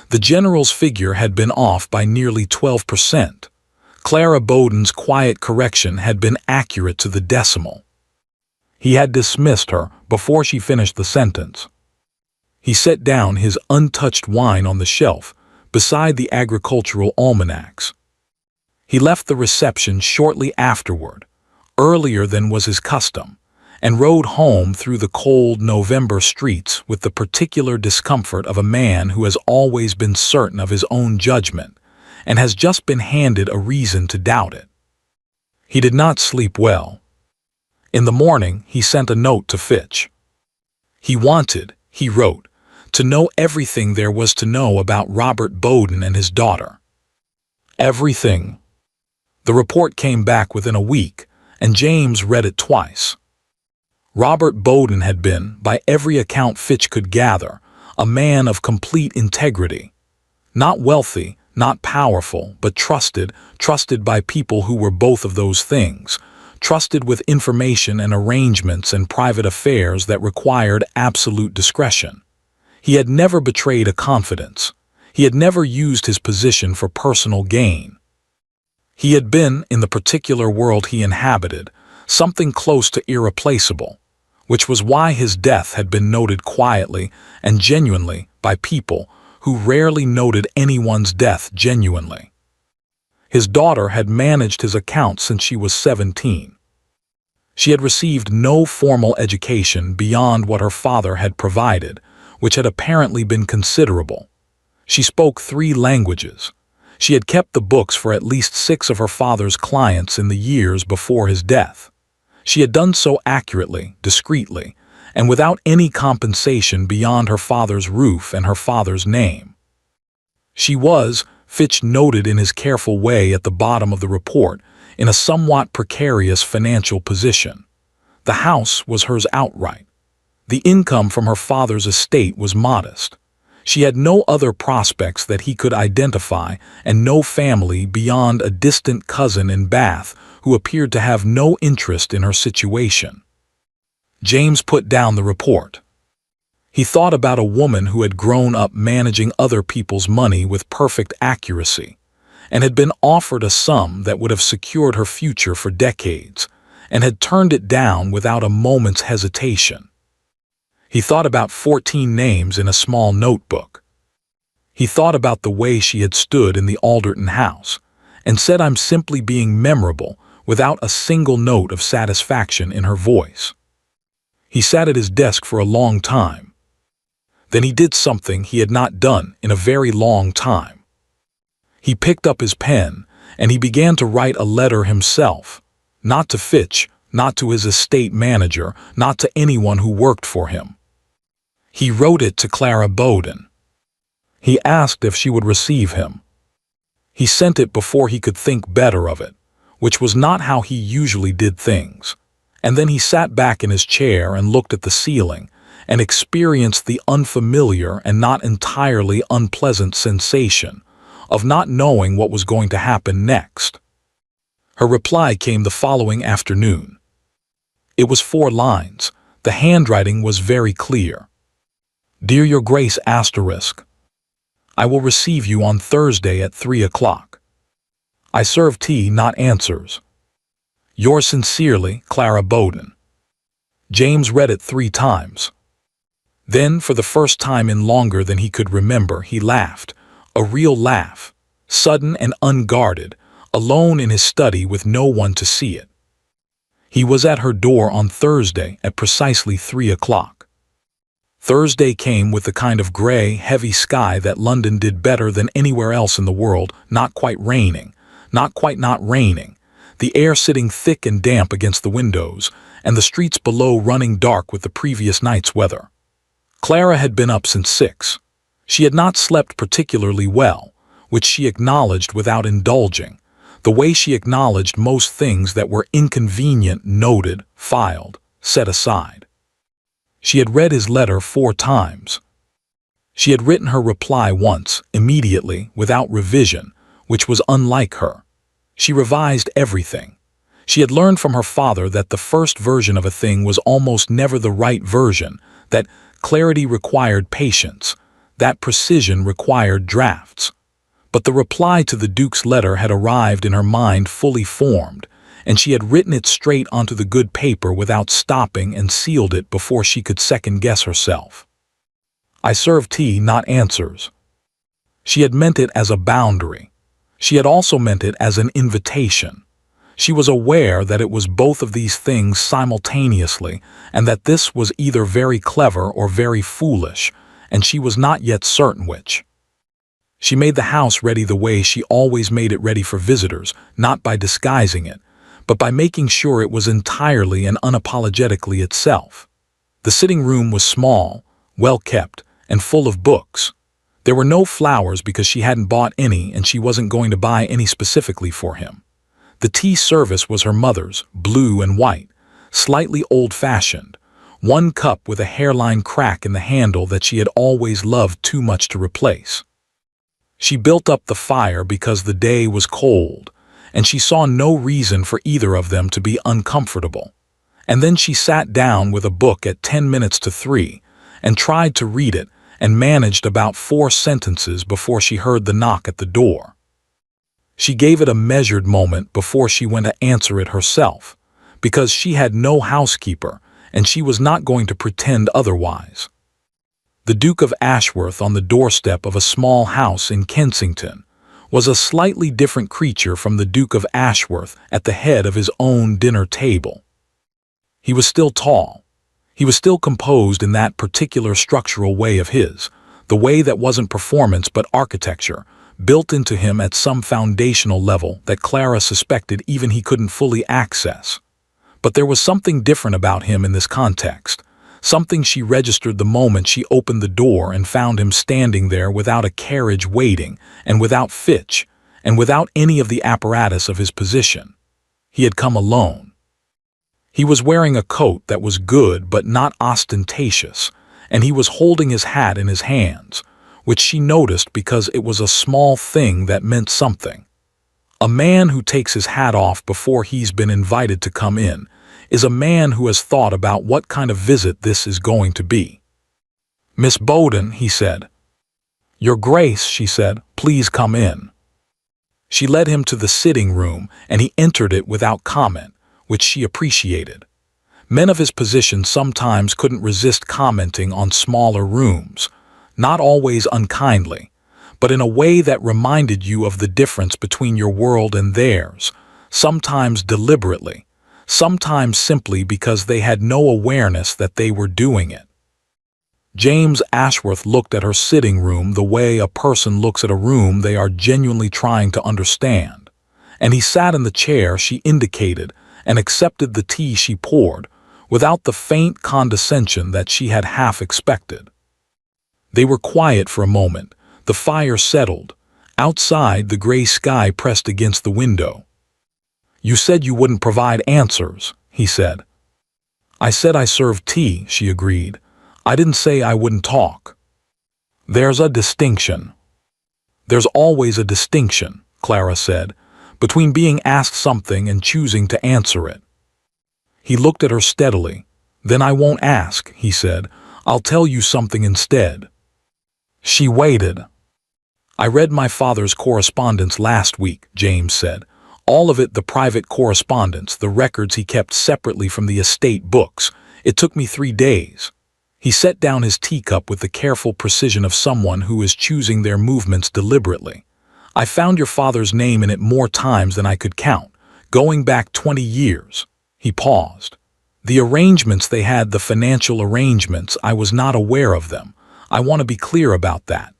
The general's figure had been off by nearly 12%. Clara Bowden's quiet correction had been accurate to the decimal. He had dismissed her before she finished the sentence. He set down his untouched wine on the shelf beside the agricultural almanacs. He left the reception shortly afterward, earlier than was his custom, and rode home through the cold November streets with the particular discomfort of a man who has always been certain of his own judgment and has just been handed a reason to doubt it. He did not sleep well. In the morning, he sent a note to Fitch. He wanted, he wrote, to know everything there was to know about Robert Bowden and his daughter. Everything. The report came back within a week, and James read it twice. Robert Bowden had been, by every account Fitch could gather, a man of complete integrity. Not wealthy, not powerful, but trusted by people who were both of those things, trusted with information and arrangements and private affairs that required absolute discretion. He had never betrayed a confidence. He had never used his position for personal gain. He had been, in the particular world he inhabited, something close to irreplaceable, which was why his death had been noted quietly and genuinely by people who rarely noted anyone's death genuinely. His daughter had managed his account since she was 17. She had received no formal education beyond what her father had provided, which had apparently been considerable. She spoke 3 languages. She had kept the books for at least 6 of her father's clients in the years before his death. She had done so accurately, discreetly, and without any compensation beyond her father's roof and her father's name. She was, Fitch noted in his careful way at the bottom of the report, in a somewhat precarious financial position. The house was hers outright. The income from her father's estate was modest. She had no other prospects that he could identify and no family beyond a distant cousin in Bath who appeared to have no interest in her situation. James put down the report. He thought about a woman who had grown up managing other people's money with perfect accuracy and had been offered a sum that would have secured her future for decades and had turned it down without a moment's hesitation. He thought about 14 names in a small notebook. He thought about the way she had stood in the Alderton house and said, "I'm simply being memorable," without a single note of satisfaction in her voice. He sat at his desk for a long time. Then he did something he had not done in a very long time. He picked up his pen and he began to write a letter himself, not to Fitch, not to his estate manager, not to anyone who worked for him. He wrote it to Clara Bowden. He asked if she would receive him. He sent it before he could think better of it, which was not how he usually did things. And then he sat back in his chair and looked at the ceiling and experienced the unfamiliar and not entirely unpleasant sensation of not knowing what was going to happen next. Her reply came the following afternoon. It was 4 lines. The handwriting was very clear. "Dear Your Grace **, I will receive you on Thursday at 3 o'clock. I serve tea, not answers. Yours sincerely, Clara Bowden." James read it 3 times. Then, for the first time in longer than he could remember, he laughed, a real laugh, sudden and unguarded, alone in his study with no one to see it. He was at her door on Thursday at precisely 3 o'clock. Thursday came with the kind of gray, heavy sky that London did better than anywhere else in the world, not quite raining, not quite not raining, the air sitting thick and damp against the windows, and the streets below running dark with the previous night's weather. Clara had been up since 6. She had not slept particularly well, which she acknowledged without indulging, the way she acknowledged most things that were inconvenient, noted, filed, set aside. She had read his letter 4 times. She had written her reply once, immediately, without revision, which was unlike her. She revised everything. She had learned from her father that the first version of a thing was almost never the right version, that clarity required patience, that precision required drafts. But the reply to the Duke's letter had arrived in her mind fully formed, and she had written it straight onto the good paper without stopping and sealed it before she could second-guess herself. I serve tea, not answers. She had meant it as a boundary. She had also meant it as an invitation. She was aware that it was both of these things simultaneously, and that this was either very clever or very foolish, and she was not yet certain which. She made the house ready the way she always made it ready for visitors, not by disguising it, but by making sure it was entirely and unapologetically itself. The sitting room was small, well kept, and full of books. There were no flowers because she hadn't bought any and she wasn't going to buy any specifically for him. The tea service was her mother's, blue and white, slightly old-fashioned, one cup with a hairline crack in the handle that she had always loved too much to replace. She built up the fire because the day was cold, and she saw no reason for either of them to be uncomfortable. And then she sat down with a book at 10 minutes to 3 and tried to read it and managed about 4 sentences before she heard the knock at the door. She gave it a measured moment before she went to answer it herself, because she had no housekeeper and she was not going to pretend otherwise. The Duke of Ashworth on the doorstep of a small house in Kensington was a slightly different creature from the Duke of Ashworth at the head of his own dinner table. He was still tall. He was still composed in that particular structural way of his, the way that wasn't performance but architecture, built into him at some foundational level that Clara suspected even he couldn't fully access. But there was something different about him in this context, something she registered the moment she opened the door and found him standing there without a carriage waiting, and without Fitch, and without any of the apparatus of his position. He had come alone. He was wearing a coat that was good but not ostentatious, and he was holding his hat in his hands, which she noticed because it was a small thing that meant something. A man who takes his hat off before he's been invited to come in is a man who has thought about what kind of visit this is going to be. "Miss Bowden," he said. "Your Grace," she said, "please come in." She led him to the sitting room, and he entered it without comment, which she appreciated. Men of his position sometimes couldn't resist commenting on smaller rooms, not always unkindly, but in a way that reminded you of the difference between your world and theirs, sometimes deliberately, sometimes simply because they had no awareness that they were doing it. James Ashworth looked at her sitting room the way a person looks at a room they are genuinely trying to understand, and he sat in the chair she indicated and accepted the tea she poured, without the faint condescension that she had half expected. They were quiet for a moment. The fire settled. Outside, the gray sky pressed against the window. "You said you wouldn't provide answers," he said. "I said I served tea," she agreed. "I didn't say I wouldn't talk." "There's a distinction." "There's always a distinction," Clara said, "between being asked something and choosing to answer it." He looked at her steadily. "Then I won't ask," he said. "I'll tell you something instead." She waited. "I read my father's correspondence last week," James said. "All of it, the private correspondence, the records he kept separately from the estate books. It took me 3 days. He set down his teacup with the careful precision of someone who is choosing their movements deliberately. I found your father's name in it more times than I could count, going back 20 years. He paused. The arrangements they had, the financial arrangements, I was not aware of them. I want to be clear about that.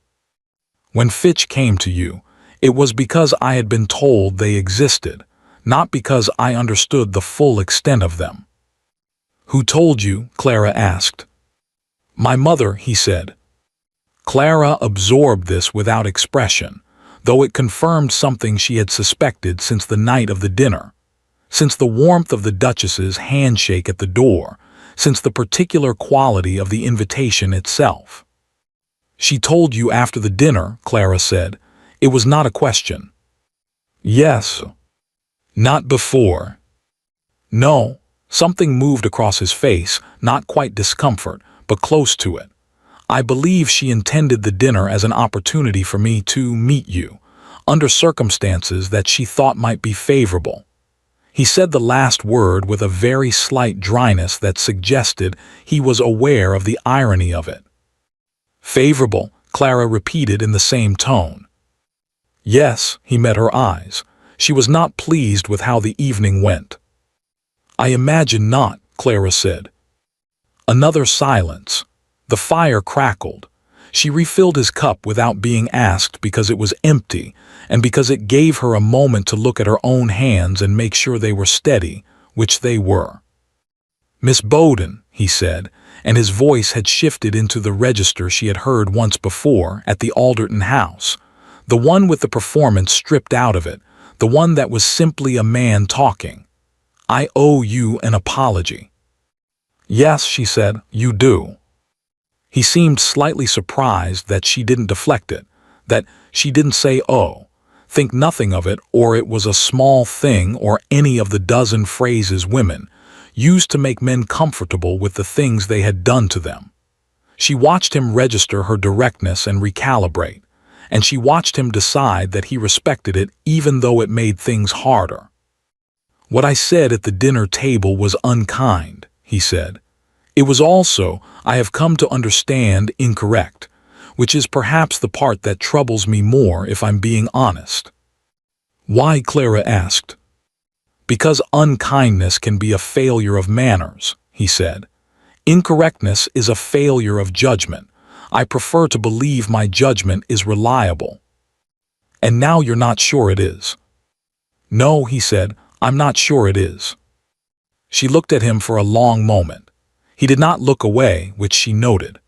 When Fitch came to you, it was because I had been told they existed, not because I understood the full extent of them. Who told you? Clara asked. My mother, he said. Clara absorbed this without expression, though it confirmed something she had suspected since the night of the dinner, since the warmth of the Duchess's handshake at the door, since the particular quality of the invitation itself. She told you after the dinner, Clara said. It was not a question. Yes. Not before. No. Something moved across his face, not quite discomfort, but close to it. I believe she intended the dinner as an opportunity for me to meet you, under circumstances that she thought might be favorable. He said the last word with a very slight dryness that suggested he was aware of the irony of it. Favorable, Clara repeated in the same tone. Yes, he met her eyes. She was not pleased with how the evening went. I imagine not, Clara said. Another silence. The fire crackled. She refilled his cup without being asked because it was empty, and because it gave her a moment to look at her own hands and make sure they were steady, which they were. Miss Bowden, he said, and his voice had shifted into the register she had heard once before at the Alderton house, the one with the performance stripped out of it, the one that was simply a man talking. I owe you an apology. Yes, she said, you do. He seemed slightly surprised that she didn't deflect it, that she didn't say, oh, think nothing of it, or it was a small thing, or any of the dozen phrases women used to make men comfortable with the things they had done to them. She watched him register her directness and recalibrate, and she watched him decide that he respected it even though it made things harder. What I said at the dinner table was unkind, he said. It was also, I have come to understand, incorrect, which is perhaps the part that troubles me more if I'm being honest. Why? Clara asked. Because unkindness can be a failure of manners, he said. Incorrectness is a failure of judgment. I prefer to believe my judgment is reliable. And now you're not sure it is. No, he said, I'm not sure it is. She looked at him for a long moment. He did not look away, which she noted.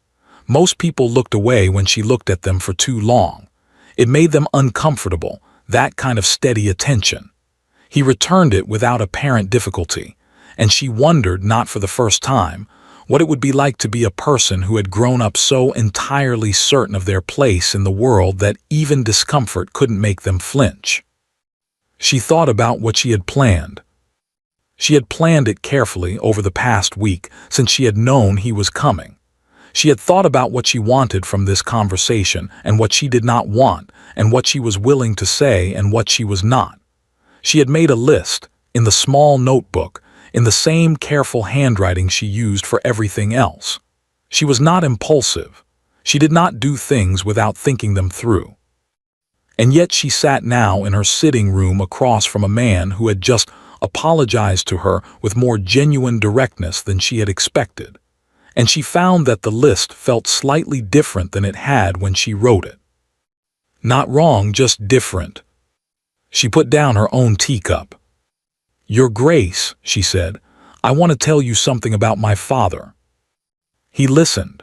Most people looked away when she looked at them for too long. It made them uncomfortable, that kind of steady attention. He returned it without apparent difficulty, and she wondered, not for the first time, what it would be like to be a person who had grown up so entirely certain of their place in the world that even discomfort couldn't make them flinch. She thought about what she had planned. She had planned it carefully over the past week since she had known he was coming. She had thought about what she wanted from this conversation and what she did not want, and what she was willing to say and what she was not. She had made a list, in the small notebook, in the same careful handwriting she used for everything else. She was not impulsive. She did not do things without thinking them through. And yet she sat now in her sitting room across from a man who had just apologized to her with more genuine directness than she had expected, and she found that the list felt slightly different than it had when she wrote it. Not wrong, just different. She put down her own teacup. Your Grace, she said, I want to tell you something about my father. He listened.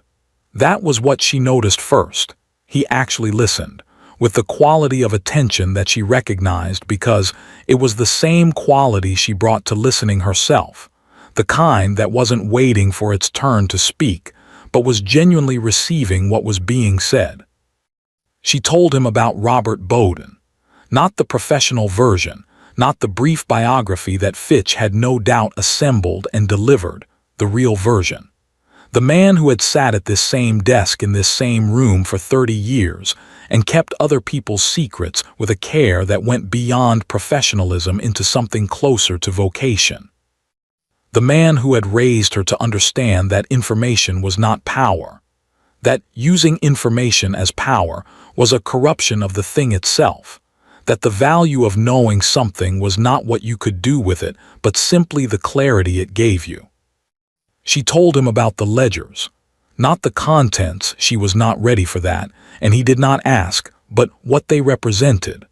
That was what she noticed first. He actually listened, with the quality of attention that she recognized because it was the same quality she brought to listening herself, the kind that wasn't waiting for its turn to speak, but was genuinely receiving what was being said. She told him about Robert Bowden, not the professional version, not the brief biography that Fitch had no doubt assembled and delivered, the real version. The man who had sat at this same desk in this same room for 30 years and kept other people's secrets with a care that went beyond professionalism into something closer to vocation. The man who had raised her to understand that information was not power, that using information as power was a corruption of the thing itself, That the value of knowing something was not what you could do with it, but simply the clarity it gave you. She told him about the ledgers. Not the contents, she was not ready for that, and he did not ask, but what they represented.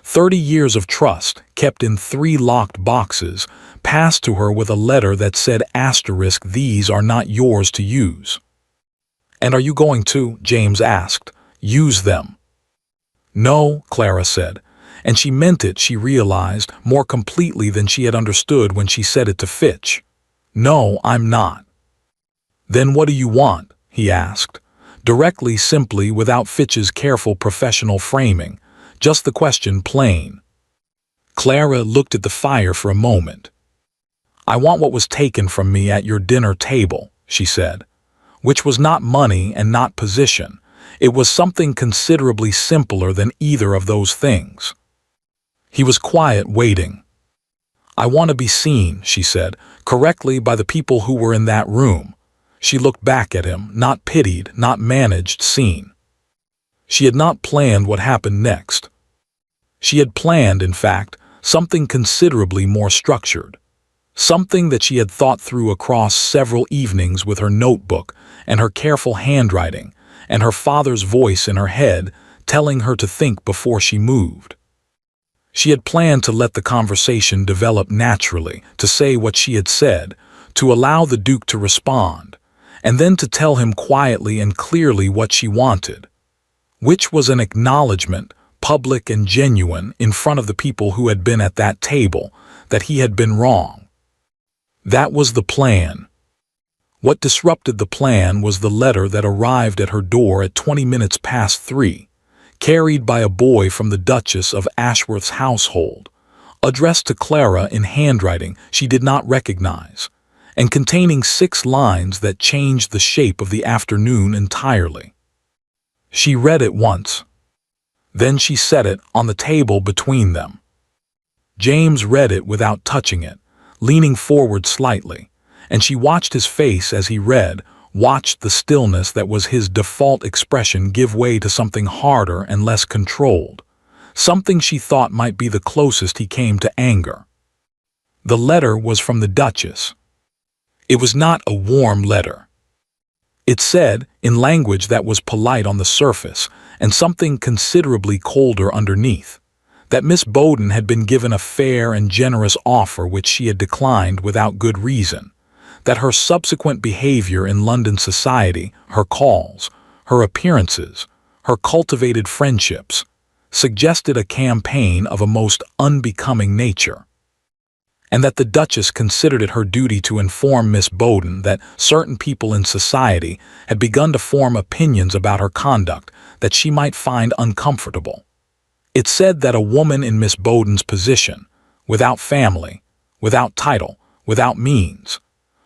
30 years of trust, kept in 3 locked boxes, passed to her with a letter that said asterisk, "These are not yours to use." "And are you going to," James asked, "use them?" "No," Clara said, and she meant it, she realized, more completely than she had understood when she said it to Fitch. "No, I'm not." "Then what do you want?" he asked, directly, simply, without Fitch's careful professional framing, just the question plain. Clara looked at the fire for a moment. "I want what was taken from me at your dinner table," she said, which was not money and not position. It was something considerably simpler than either of those things. He was quiet, waiting. "I want to be seen," she said, correctly, by the people who were in that room. She looked back at him, not pitied, not managed, seen. She had not planned what happened next. She had planned, in fact, something considerably more structured. Something that she had thought through across several evenings with her notebook and her careful handwriting and her father's voice in her head telling her to think before she moved. She had planned to let the conversation develop naturally, to say what she had said, to allow the Duke to respond, and then to tell him quietly and clearly what she wanted, which was an acknowledgement, public and genuine, in front of the people who had been at that table, that he had been wrong. That was the plan. What disrupted the plan was the letter that arrived at her door at 20 minutes past 3, carried by a boy from the Duchess of Ashworth's household, addressed to Clara in handwriting she did not recognize, and containing 6 lines that changed the shape of the afternoon entirely. She read it once. Then she set it on the table between them. James read it without touching it, leaning forward slightly, and she watched his face as he read, watched the stillness that was his default expression give way to something harder and less controlled, something she thought might be the closest he came to anger. The letter was from the Duchess. It was not a warm letter. It said, in language that was polite on the surface and something considerably colder underneath, that Miss Bowden had been given a fair and generous offer which she had declined without good reason, that her subsequent behavior in London society, her calls, her appearances, her cultivated friendships, suggested a campaign of a most unbecoming nature, and that the Duchess considered it her duty to inform Miss Bowden that certain people in society had begun to form opinions about her conduct that she might find uncomfortable. It said that a woman in Miss Bowden's position, without family, without title, without means,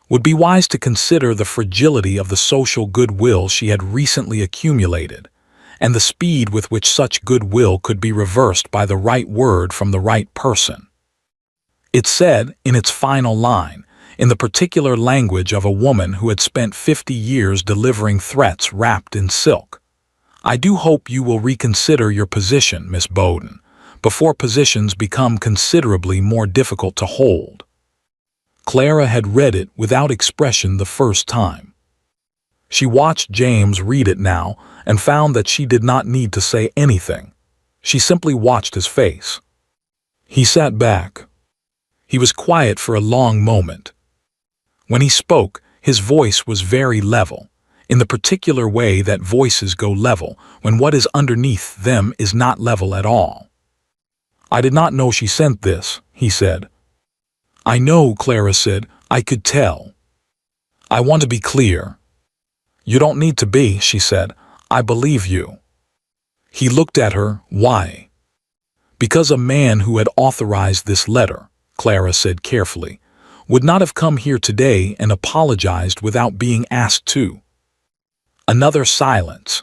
would be wise to consider the fragility of the social goodwill she had recently accumulated, and the speed with which such goodwill could be reversed by the right word from the right person. It said, in its final line, in the particular language of a woman who had spent 50 years delivering threats wrapped in silk, "I do hope you will reconsider your position, Miss Bowden, before positions become considerably more difficult to hold." Clara had read it without expression the first time. She watched James read it now and found that she did not need to say anything. She simply watched his face. He sat back. He was quiet for a long moment. When he spoke, his voice was very level, in the particular way that voices go level when what is underneath them is not level at all. "I did not know she sent this," he said. "I know," Clara said. "I could tell. I want to be clear." "You don't need to be," she said. "I believe you." He looked at her. "Why?" "Because a man who had authorized this letter," Clara said carefully, "would not have come here today and apologized without being asked to." Another silence.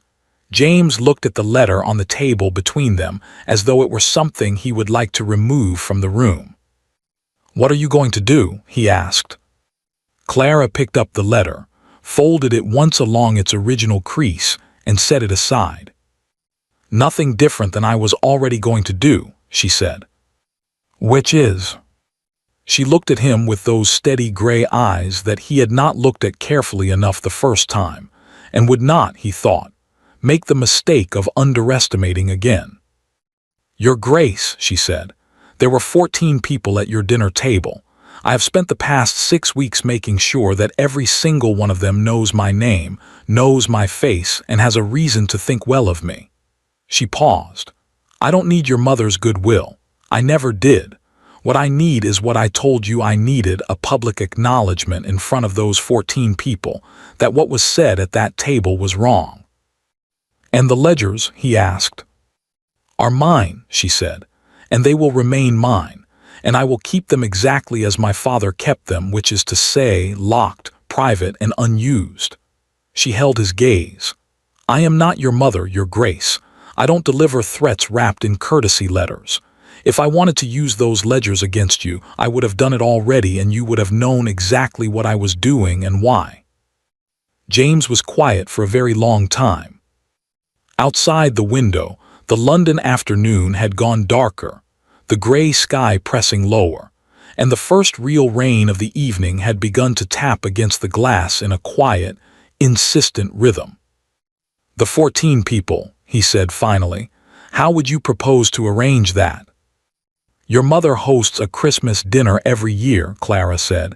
James looked at the letter on the table between them as though it were something he would like to remove from the room. "What are you going to do?" he asked. Clara picked up the letter, folded it once along its original crease, and set it aside. "Nothing different than I was already going to do," she said. Which is? She looked at him with those steady gray eyes that he had not looked at carefully enough the first time, and would not, he thought, make the mistake of underestimating again. Your Grace, she said, there were 14 people at your dinner table. I have spent the past 6 weeks making sure that every single one of them knows my name, knows my face, and has a reason to think well of me. She paused. I don't need your mother's goodwill. I never did. What I need is what I told you I needed, a public acknowledgement in front of those 14 people that what was said at that table was wrong. And the ledgers, he asked. Are mine, she said, and they will remain mine, and I will keep them exactly as my father kept them, which is to say, locked, private, and unused. She held his gaze. I am not your mother, your Grace. I don't deliver threats wrapped in courtesy letters. If I wanted to use those ledgers against you, I would have done it already, and you would have known exactly what I was doing and why. James was quiet for a very long time. Outside the window, the London afternoon had gone darker, the gray sky pressing lower, and the first real rain of the evening had begun to tap against the glass in a quiet, insistent rhythm. The 14 people, he said finally. How would you propose to arrange that? Your mother hosts a Christmas dinner every year, Clara said.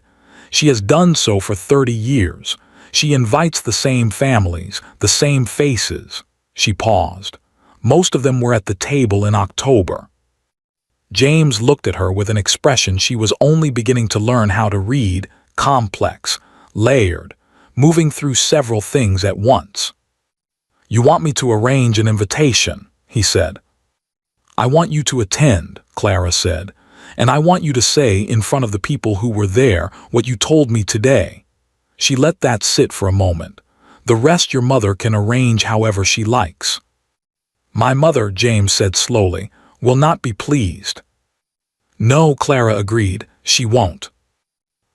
She has done so for 30 years. She invites the same families, the same faces. She paused. Most of them were at the table in October. James looked at her with an expression she was only beginning to learn how to read, complex, layered, moving through several things at once. You want me to arrange an invitation, he said. I want you to attend, Clara said, and I want you to say in front of the people who were there what you told me today. She let that sit for a moment. The rest your mother can arrange however she likes. My mother, James said slowly, will not be pleased. No, Clara agreed, she won't.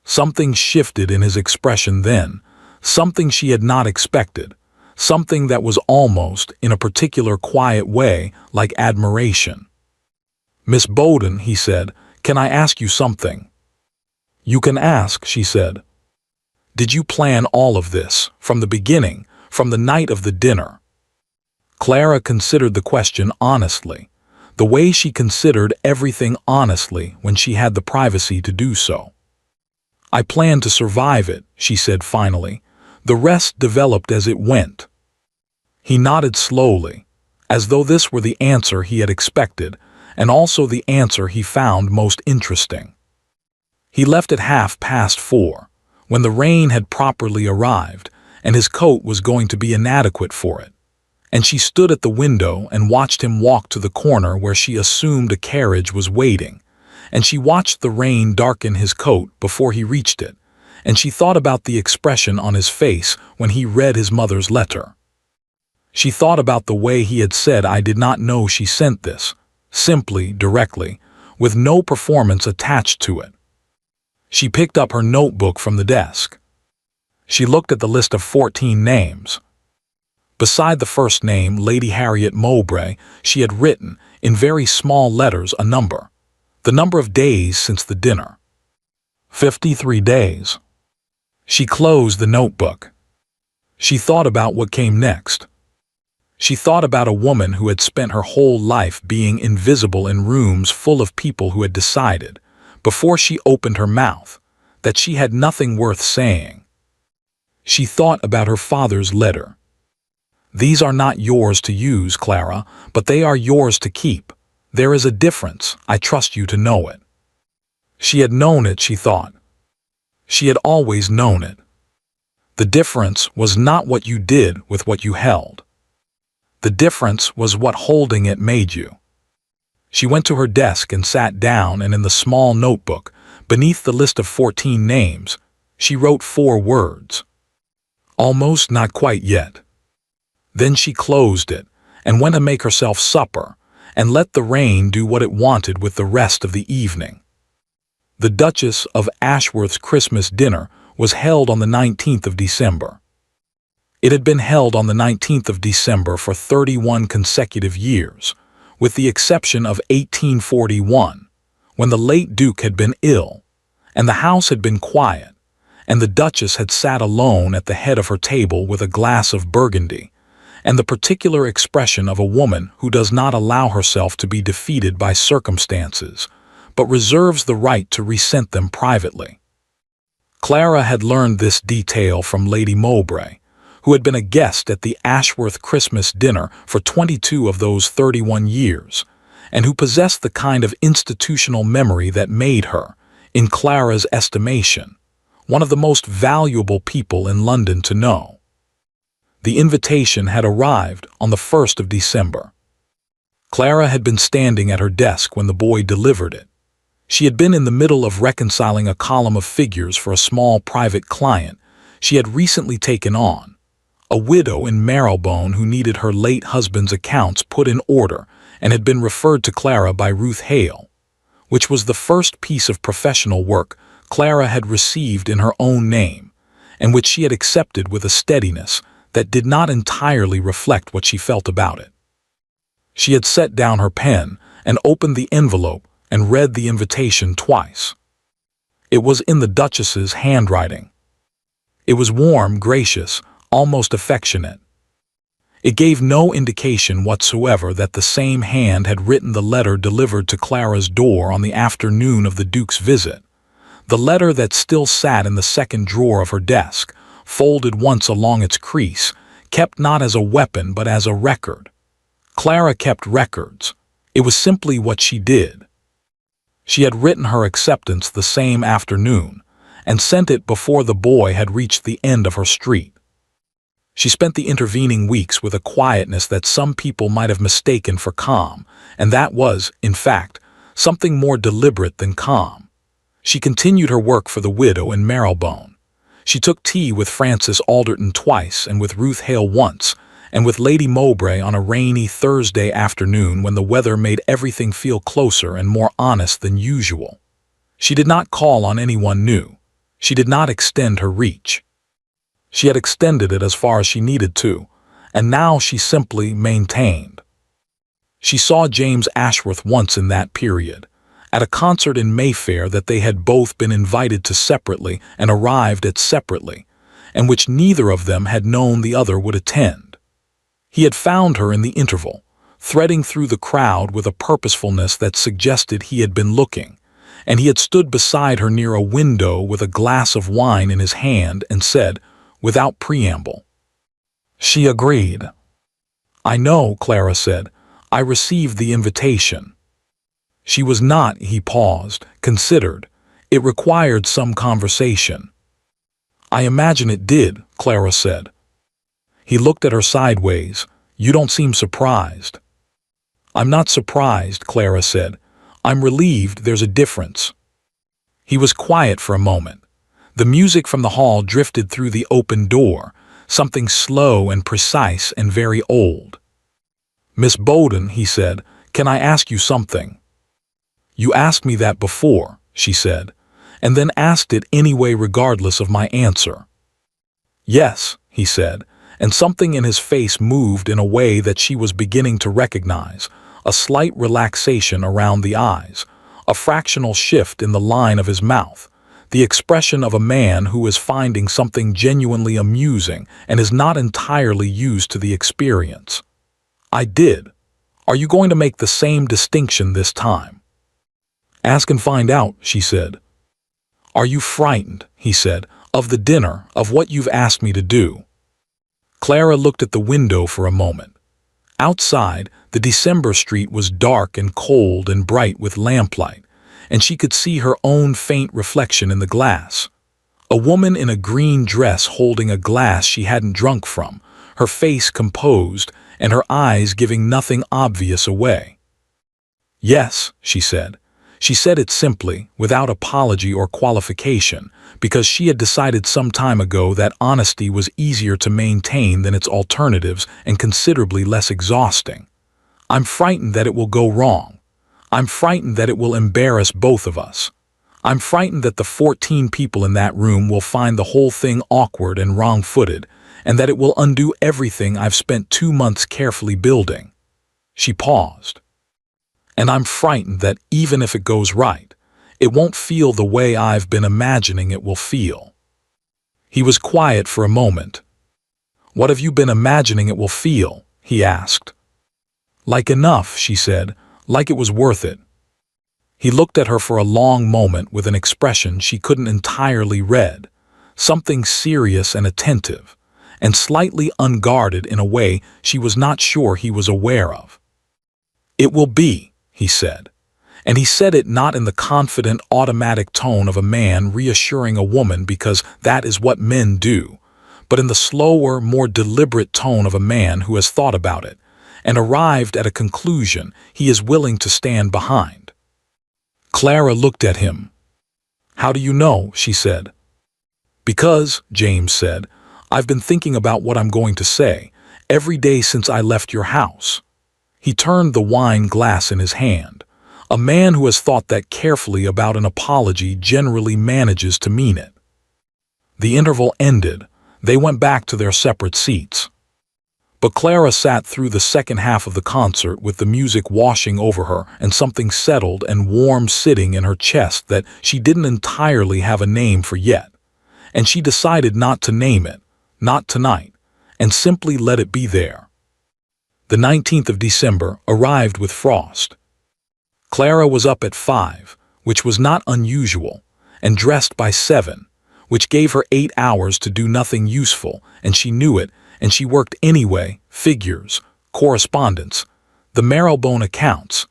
Something shifted in his expression then, something she had not expected, something that was almost, in a particular quiet way, like admiration. Miss Bowden, he said, can I ask you something? You can ask, she said. Did you plan all of this, from the beginning, from the night of the dinner? Clara considered the question honestly, the way she considered everything honestly when she had the privacy to do so. I planned to survive it, she said finally. The rest developed as it went. He nodded slowly, as though this were the answer he had expected, and also the answer he found most interesting. He left at 4:30, when the rain had properly arrived, and his coat was going to be inadequate for it, and she stood at the window and watched him walk to the corner where she assumed a carriage was waiting, and she watched the rain darken his coat before he reached it, and she thought about the expression on his face when he read his mother's letter. She thought about the way he had said, I did not know she sent this, simply, directly, with no performance attached to it. She picked up her notebook from the desk. She looked at the list of 14 names. Beside the first name, Lady Harriet Mowbray, she had written, in very small letters, a number. The number of days since the dinner. 53 days. She closed the notebook. She thought about what came next. She thought about a woman who had spent her whole life being invisible in rooms full of people who had decided, before she opened her mouth, that she had nothing worth saying. She thought about her father's letter. These are not yours to use, Clara, but they are yours to keep. There is a difference, I trust you to know it. She had known it, she thought. She had always known it. The difference was not what you did with what you held. The difference was what holding it made you. She went to her desk and sat down, and in the small notebook, beneath the list of 14 names, she wrote 4 words. Almost, not quite yet. Then she closed it and went to make herself supper and let the rain do what it wanted with the rest of the evening. The Duchess of Ashworth's Christmas dinner was held on the 19th of December. It had been held on the 19th of December for 31 consecutive years, with the exception of 1841, when the late Duke had been ill, and the house had been quiet, and the Duchess had sat alone at the head of her table with a glass of Burgundy, and the particular expression of a woman who does not allow herself to be defeated by circumstances, but reserves the right to resent them privately. Clara had learned this detail from Lady Mowbray, who had been a guest at the Ashworth Christmas dinner for 22 of those 31 years, and who possessed the kind of institutional memory that made her, in Clara's estimation, one of the most valuable people in London to know. The invitation had arrived on the 1st of December. Clara had been standing at her desk when the boy delivered it. She had been in the middle of reconciling a column of figures for a small private client she had recently taken on, a widow in Marylebone who needed her late husband's accounts put in order and had been referred to Clara by Ruth Hale, which was the first piece of professional work Clara had received in her own name, and which she had accepted with a steadiness that did not entirely reflect what she felt about it. She had set down her pen and opened the envelope and read the invitation twice. It was in the Duchess's handwriting. It was warm, gracious, almost affectionate. It gave no indication whatsoever that the same hand had written the letter delivered to Clara's door on the afternoon of the Duke's visit, the letter that still sat in the second drawer of her desk, folded once along its crease, kept not as a weapon but as a record. Clara kept records. It was simply what she did. She had written her acceptance the same afternoon, and sent it before the boy had reached the end of her street. She spent the intervening weeks with a quietness that some people might have mistaken for calm, and that was, in fact, something more deliberate than calm. She continued her work for the widow in Marylebone. She took tea with Francis Alderton twice and with Ruth Hale once, and with Lady Mowbray on a rainy Thursday afternoon when the weather made everything feel closer and more honest than usual. She did not call on anyone new. She did not extend her reach. She had extended it as far as she needed to, and now she simply maintained. She saw James Ashworth once in that period, at a concert in Mayfair that they had both been invited to separately and arrived at separately, and which neither of them had known the other would attend. He had found her in the interval, threading through the crowd with a purposefulness that suggested he had been looking, and he had stood beside her near a window with a glass of wine in his hand and said, without preamble. She agreed. "I know," Clara said. "I received the invitation." She was not, he paused, considered. It required some conversation. "I imagine it did," Clara said. He looked at her sideways. "You don't seem surprised." "I'm not surprised," Clara said. "I'm relieved there's a difference." He was quiet for a moment. The music from the hall drifted through the open door, something slow and precise and very old. "Miss Bowden," he said, "can I ask you something?" "You asked me that before," she said, and then asked it anyway regardless of my answer. "Yes," he said, and something in his face moved in a way that she was beginning to recognize, a slight relaxation around the eyes, a fractional shift in the line of his mouth, the expression of a man who is finding something genuinely amusing and is not entirely used to the experience. "I did. Are you going to make the same distinction this time?" "Ask and find out," she said. "Are you frightened," he said, "of the dinner, of what you've asked me to do?" Clara looked at the window for a moment. Outside, the December street was dark and cold and bright with lamplight, and she could see her own faint reflection in the glass. A woman in a green dress holding a glass she hadn't drunk from, her face composed and her eyes giving nothing obvious away. "Yes," she said. She said it simply, without apology or qualification, because she had decided some time ago that honesty was easier to maintain than its alternatives and considerably less exhausting. "I'm frightened that it will go wrong. I'm frightened that it will embarrass both of us. I'm frightened that the 14 people in that room will find the whole thing awkward and wrong-footed, and that it will undo everything I've spent 2 months carefully building." She paused. And I'm frightened that even if it goes right, it won't feel the way I've been imagining it will feel." He was quiet for a moment. "What have you been imagining it will feel?" he asked. "Like enough," she said, "like it was worth it." He looked at her for a long moment with an expression she couldn't entirely read, something serious and attentive, and slightly unguarded in a way she was not sure he was aware of. "It will be," he said, and he said it not in the confident, automatic tone of a man reassuring a woman because that is what men do, but in the slower, more deliberate tone of a man who has thought about it and arrived at a conclusion he is willing to stand behind. Clara looked at him. "How do you know?" she said. "Because," James said, "I've been thinking about what I'm going to say every day since I left your house." He turned the wine glass in his hand. A man who has thought that carefully about an apology generally manages to mean it. The interval ended. They went back to their separate seats. But Clara sat through the second half of the concert with the music washing over her and something settled and warm sitting in her chest that she didn't entirely have a name for yet. And she decided not to name it, not tonight, and simply let it be there. The 19th of December arrived with frost. Clara was up at 5, which was not unusual, and dressed by 7, which gave her 8 hours to do nothing useful, and she knew it, and she worked anyway, figures, correspondence, the marrowbone accounts,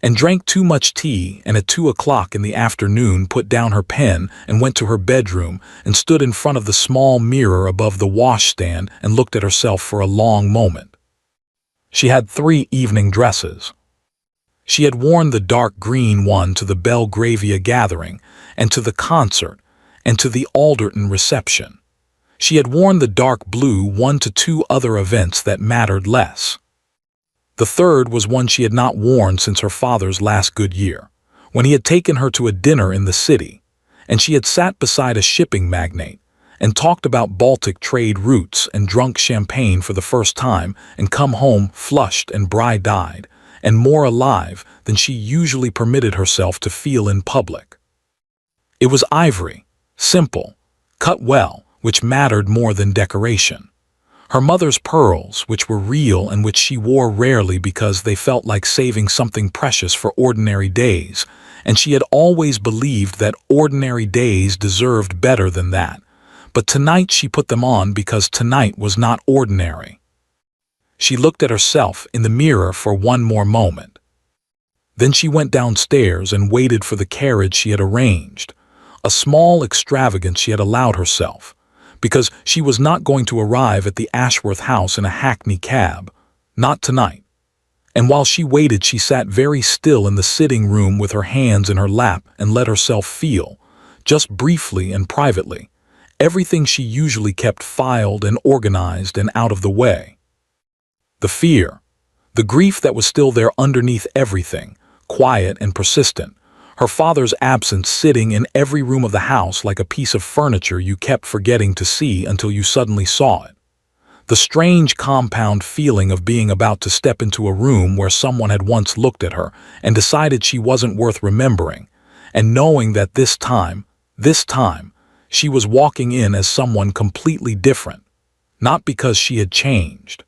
and drank too much tea, and at 2 o'clock in the afternoon put down her pen and went to her bedroom and stood in front of the small mirror above the washstand and looked at herself for a long moment. She had 3 evening dresses. She had worn the dark green one to the Belgravia gathering and to the concert and to the Alderton reception. She had worn the dark blue one to 2 other events that mattered less. The third was one she had not worn since her father's last good year, when he had taken her to a dinner in the city, and she had sat beside a shipping magnate and talked about Baltic trade routes and drunk champagne for the first time and come home flushed and bright-eyed and more alive than she usually permitted herself to feel in public. It was ivory, simple, cut well, which mattered more than decoration. Her mother's pearls, which were real and which she wore rarely because they felt like saving something precious for ordinary days, and she had always believed that ordinary days deserved better than that. But tonight she put them on because tonight was not ordinary. She looked at herself in the mirror for one more moment. Then she went downstairs and waited for the carriage she had arranged, a small extravagance she had allowed herself, because she was not going to arrive at the Ashworth house in a hackney cab, not tonight. And while she waited, she sat very still in the sitting room with her hands in her lap and let herself feel, just briefly and privately, everything she usually kept filed and organized and out of the way. The fear, the grief that was still there underneath everything, quiet and persistent, her father's absence sitting in every room of the house like a piece of furniture you kept forgetting to see until you suddenly saw it. The strange compound feeling of being about to step into a room where someone had once looked at her and decided she wasn't worth remembering, and knowing that this time, she was walking in as someone completely different, not because she had changed,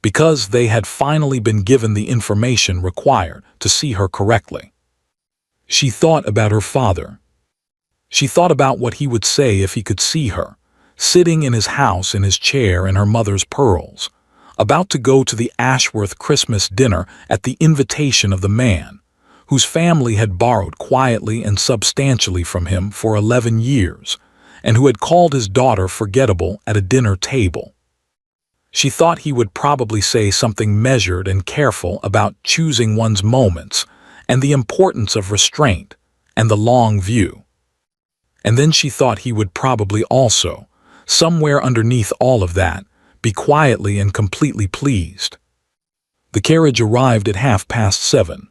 because they had finally been given the information required to see her correctly. She thought about her father. She thought about what he would say if he could see her, sitting in his house in his chair in her mother's pearls, about to go to the Ashworth Christmas dinner at the invitation of the man, whose family had borrowed quietly and substantially from him for 11 years, and who had called his daughter forgettable at a dinner table. She thought he would probably say something measured and careful about choosing one's moments, and the importance of restraint, and the long view. And then she thought he would probably also, somewhere underneath all of that, be quietly and completely pleased. The carriage arrived at 7:30.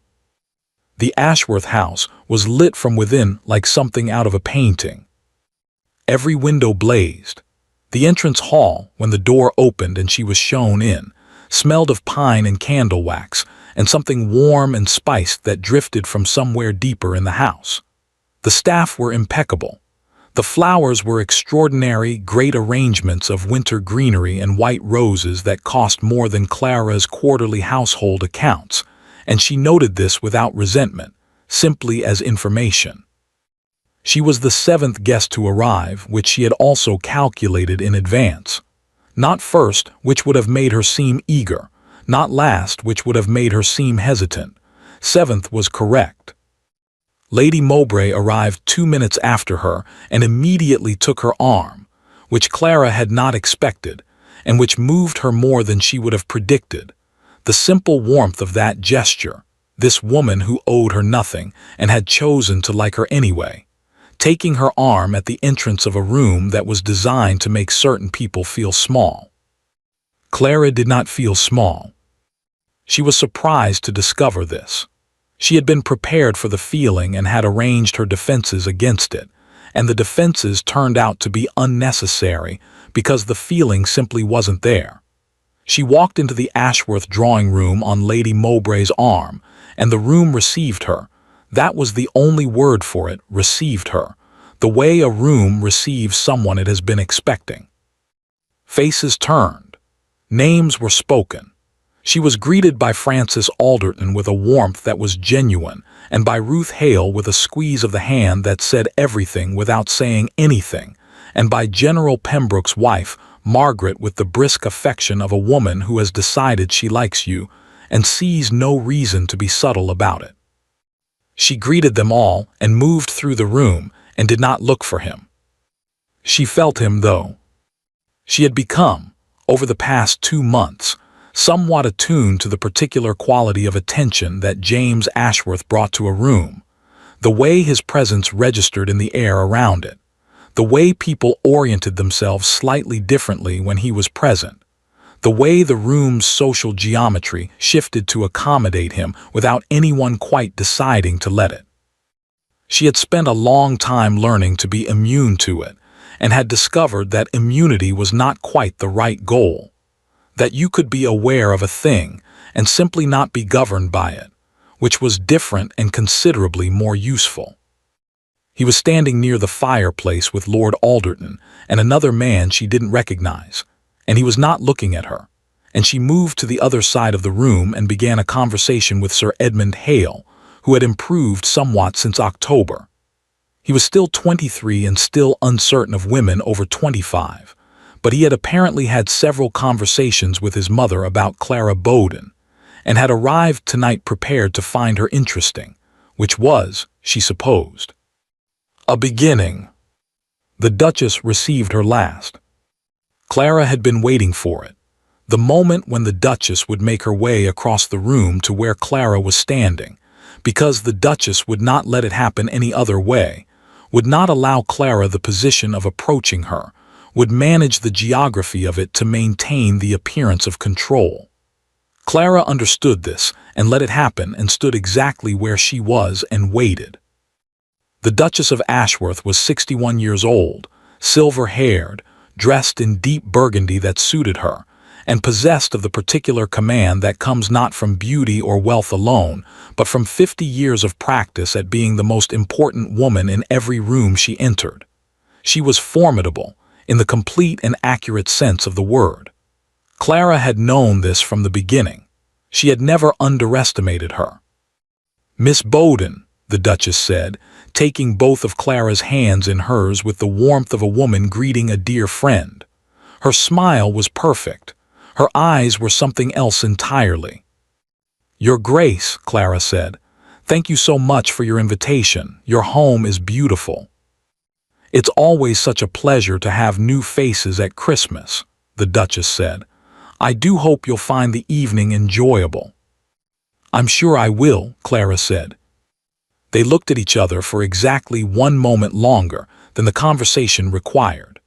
The Ashworth house was lit from within like something out of a painting. Every window blazed. The entrance hall, when the door opened and she was shown in, smelled of pine and candle wax, and something warm and spiced that drifted from somewhere deeper in the house. The staff were impeccable. The flowers were extraordinary, great arrangements of winter greenery and white roses that cost more than Clara's quarterly household accounts, and she noted this without resentment, simply as information. She was the 7th guest to arrive, which she had also calculated in advance. Not first, which would have made her seem eager, not last, which would have made her seem hesitant. 7th was correct. Lady Mowbray arrived 2 minutes after her and immediately took her arm, which Clara had not expected, and which moved her more than she would have predicted. The simple warmth of that gesture, this woman who owed her nothing and had chosen to like her anyway, taking her arm at the entrance of a room that was designed to make certain people feel small. Clara did not feel small. She was surprised to discover this. She had been prepared for the feeling and had arranged her defenses against it, and the defenses turned out to be unnecessary because the feeling simply wasn't there. She walked into the Ashworth drawing room on Lady Mowbray's arm, and the room received her. That was the only word for it, received her, the way a room receives someone it has been expecting. Faces turned. Names were spoken. She was greeted by Frances Alderton with a warmth that was genuine, and by Ruth Hale with a squeeze of the hand that said everything without saying anything, and by General Pembroke's wife, Margaret, with the brisk affection of a woman who has decided she likes you and sees no reason to be subtle about it. She greeted them all and moved through the room and did not look for him. She felt him, though. She had become, over the past 2 months, somewhat attuned to the particular quality of attention that James Ashworth brought to a room, the way his presence registered in the air around it, the way people oriented themselves slightly differently when he was present, the way the room's social geometry shifted to accommodate him without anyone quite deciding to let it. She had spent a long time learning to be immune to it, and had discovered that immunity was not quite the right goal, that you could be aware of a thing and simply not be governed by it, which was different and considerably more useful. He was standing near the fireplace with Lord Alderton and another man she didn't recognize, and he was not looking at her, and she moved to the other side of the room and began a conversation with Sir Edmund Hale, who had improved somewhat since October. He was still 23 and still uncertain of women over 25, but he had apparently had several conversations with his mother about Clara Bowden, and had arrived tonight prepared to find her interesting, which was, she supposed, a beginning. The Duchess received her last. Clara had been waiting for it, the moment when the Duchess would make her way across the room to where Clara was standing, because the Duchess would not let it happen any other way, would not allow Clara the position of approaching her, would manage the geography of it to maintain the appearance of control. Clara understood this and let it happen and stood exactly where she was and waited. The Duchess of Ashworth was 61 years old, silver-haired, dressed in deep burgundy that suited her, and possessed of the particular command that comes not from beauty or wealth alone, but from 50 years of practice at being the most important woman in every room she entered. She was formidable, in the complete and accurate sense of the word. Clara had known this from the beginning. She had never underestimated her. "Miss Bowden," the Duchess said, taking both of Clara's hands in hers with the warmth of a woman greeting a dear friend. Her smile was perfect. Her eyes were something else entirely. "Your Grace," Clara said, "thank you so much for your invitation. Your home is beautiful." "It's always such a pleasure to have new faces at Christmas," the Duchess said. "I do hope you'll find the evening enjoyable." "I'm sure I will," Clara said. They looked at each other for exactly 1 moment longer than the conversation required.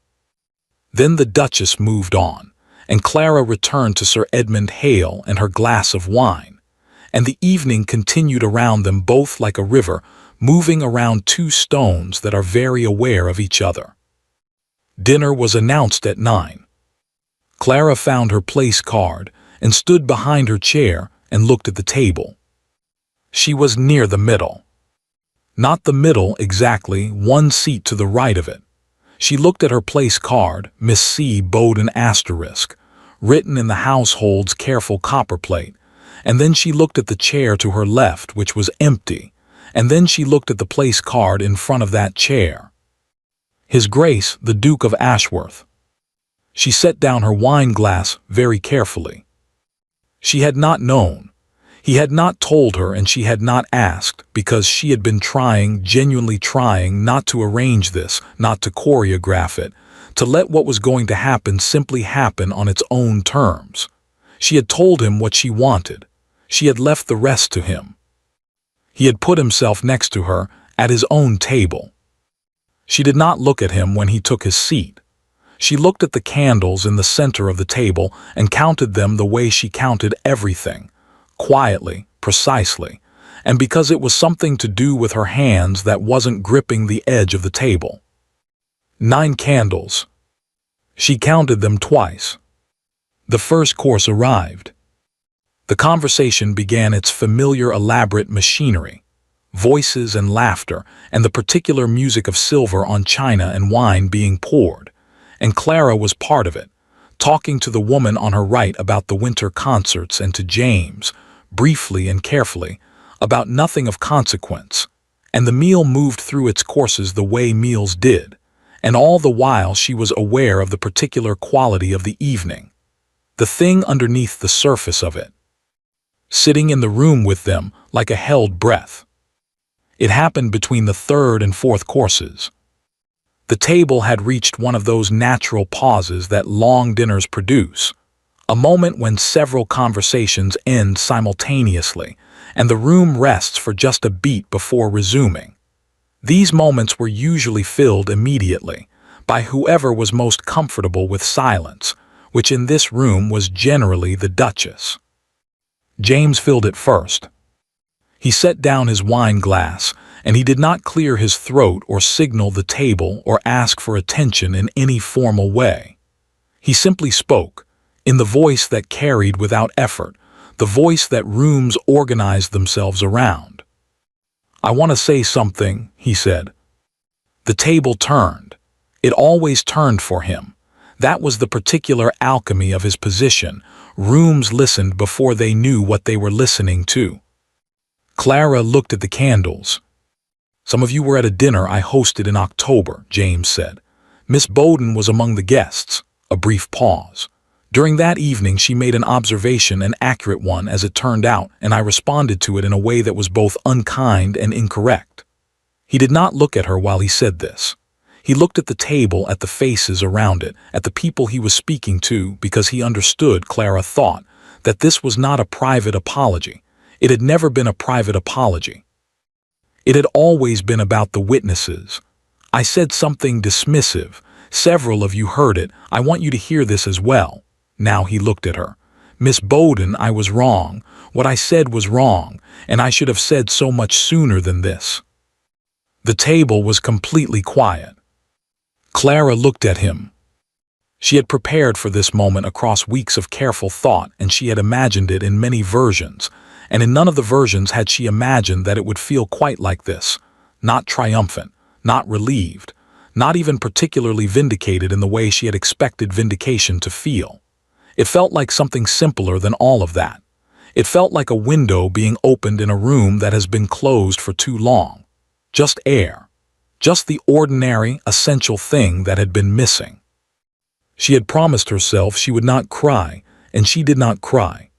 Then the Duchess moved on, and Clara returned to Sir Edmund Hale and her glass of wine, and the evening continued around them both like a river, moving around 2 stones that are very aware of each other. Dinner was announced at 9. Clara found her place card and stood behind her chair and looked at the table. She was near the middle. Not the middle exactly, one seat to the right of it. She looked at her place card, Miss C. Bowden asterisk, written in the household's careful copperplate, and then she looked at the chair to her left, which was empty, and then she looked at the place card in front of that chair. His Grace, the Duke of Ashworth. She set down her wine glass very carefully. She had not known. He had not told her, and she had not asked, because she had been trying, genuinely trying, not to arrange this, not to choreograph it, to let what was going to happen simply happen on its own terms. She had told him what she wanted. She had left the rest to him. He had put himself next to her, at his own table. She did not look at him when he took his seat. She looked at the candles in the center of the table and counted them the way she counted everything, quietly, precisely, and because it was something to do with her hands that wasn't gripping the edge of the table. 9 candles. She counted them twice. The first course arrived. The conversation began its familiar elaborate machinery, voices and laughter, and the particular music of silver on china and wine being poured, and Clara was part of it, talking to the woman on her right about the winter concerts and to James, briefly and carefully, about nothing of consequence, and the meal moved through its courses the way meals did, and all the while she was aware of the particular quality of the evening, the thing underneath the surface of it, sitting in the room with them like a held breath. It happened between the 3rd and 4th courses. The table had reached one of those natural pauses that long dinners produce, a moment when several conversations end simultaneously, and the room rests for just a beat before resuming. These moments were usually filled immediately by whoever was most comfortable with silence, which in this room was generally the Duchess. James filled it first. He set down his wine glass, and he did not clear his throat or signal the table or ask for attention in any formal way. He simply spoke, in the voice that carried without effort, the voice that rooms organized themselves around. "I want to say something," he said. The table turned. It always turned for him. That was the particular alchemy of his position. Rooms listened before they knew what they were listening to. Clara looked at the candles. "Some of you were at a dinner I hosted in October," James said. "Miss Bowden was among the guests." A brief pause. "During that evening she made an observation, an accurate one as it turned out, and I responded to it in a way that was both unkind and incorrect." He did not look at her while he said this. He looked at the table, at the faces around it, at the people he was speaking to, because he understood, Clara thought, that this was not a private apology. It had never been a private apology. It had always been about the witnesses. "I said something dismissive. Several of you heard it. I want you to hear this as well." Now he looked at her. "Miss Bowden, I was wrong. What I said was wrong, and I should have said so much sooner than this." The table was completely quiet. Clara looked at him. She had prepared for this moment across weeks of careful thought, and she had imagined it in many versions, and in none of the versions had she imagined that it would feel quite like this, not triumphant, not relieved, not even particularly vindicated in the way she had expected vindication to feel. It felt like something simpler than all of that. It felt like a window being opened in a room that has been closed for too long. Just air. Just the ordinary, essential thing that had been missing. She had promised herself she would not cry, and she did not cry.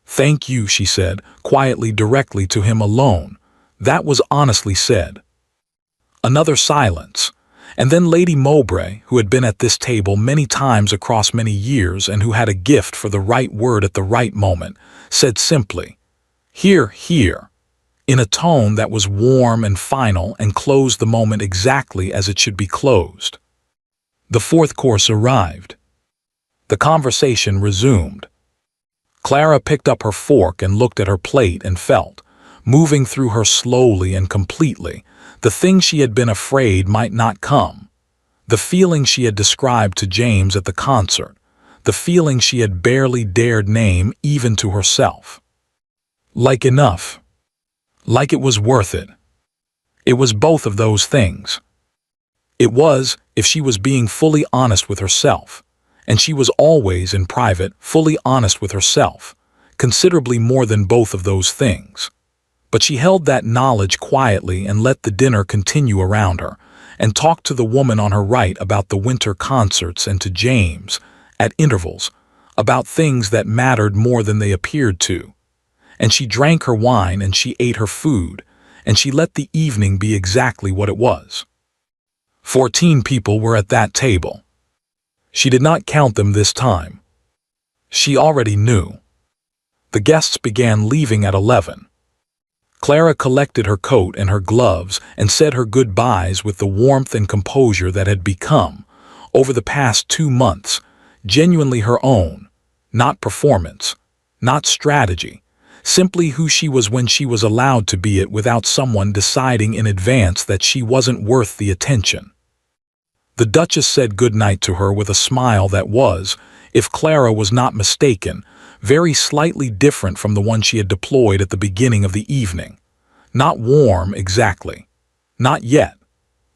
"Thank you," she said, quietly, directly to him alone. That was honestly said. Another silence, and then Lady Mowbray, who had been at this table many times across many years and who had a gift for the right word at the right moment, said simply, "Here, here," in a tone that was warm and final, and closed the moment exactly as it should be closed. The 4th course arrived. The conversation resumed. Clara picked up her fork and looked at her plate and felt, moving through her slowly and completely, the thing she had been afraid might not come. The feeling she had described to James at the concert, the feeling she had barely dared name even to herself. Like enough. Like it was worth it. It was both of those things. It was, if she was being fully honest with herself, and she was always, in private, fully honest with herself, considerably more than both of those things. But she held that knowledge quietly and let the dinner continue around her, and talked to the woman on her right about the winter concerts and to James, at intervals, about things that mattered more than they appeared to. And she drank her wine and she ate her food, and she let the evening be exactly what it was. 14 people were at that table. She did not count them this time. She already knew. The guests began leaving at 11. Clara collected her coat and her gloves and said her goodbyes with the warmth and composure that had become, over the past 2 months, genuinely her own, not performance, not strategy, simply who she was when she was allowed to be it without someone deciding in advance that she wasn't worth the attention. The Duchess said goodnight to her with a smile that was, if Clara was not mistaken, very slightly different from the one she had deployed at the beginning of the evening. Not warm exactly. Not yet.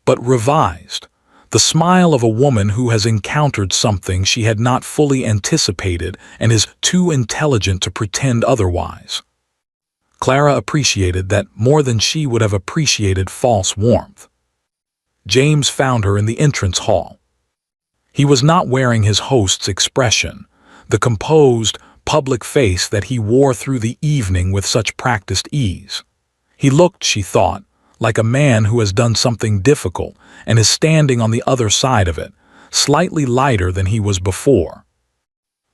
But revised. The smile of a woman who has encountered something she had not fully anticipated and is too intelligent to pretend otherwise. Clara appreciated that more than she would have appreciated false warmth. James found her in the entrance hall. He was not wearing his host's expression, the composed, public face that he wore through the evening with such practiced ease. He looked, she thought, like a man who has done something difficult and is standing on the other side of it, slightly lighter than he was before.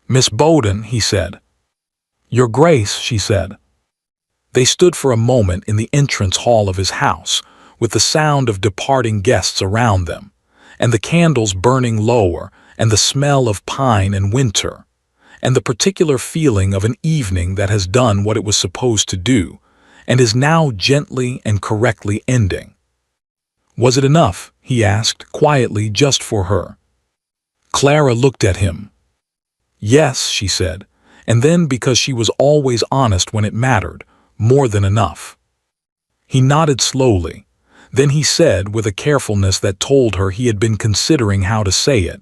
"Miss Bowden," he said. "Your Grace," she said. They stood for a moment in the entrance hall of his house, with the sound of departing guests around them, and the candles burning lower, and the smell of pine and winter, and the particular feeling of an evening that has done what it was supposed to do, and is now gently and correctly ending. "Was it enough?" he asked, quietly, just for her. Clara looked at him. "Yes," she said, and then, because she was always honest when it mattered, more than enough. He nodded slowly. Then he said, with a carefulness that told her he had been considering how to say it,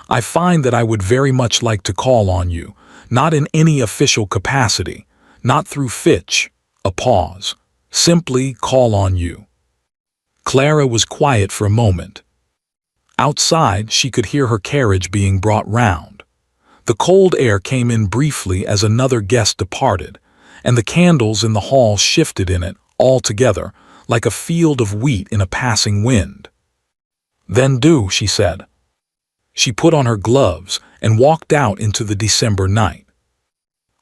"I find that I would very much like to call on you, not in any official capacity, not through Fitch," a pause, "simply call on you." Clara was quiet for a moment. Outside, she could hear her carriage being brought round. The cold air came in briefly as another guest departed, and the candles in the hall shifted in it, all together, like a field of wheat in a passing wind. "Then do," she said. She put on her gloves and walked out into the December night.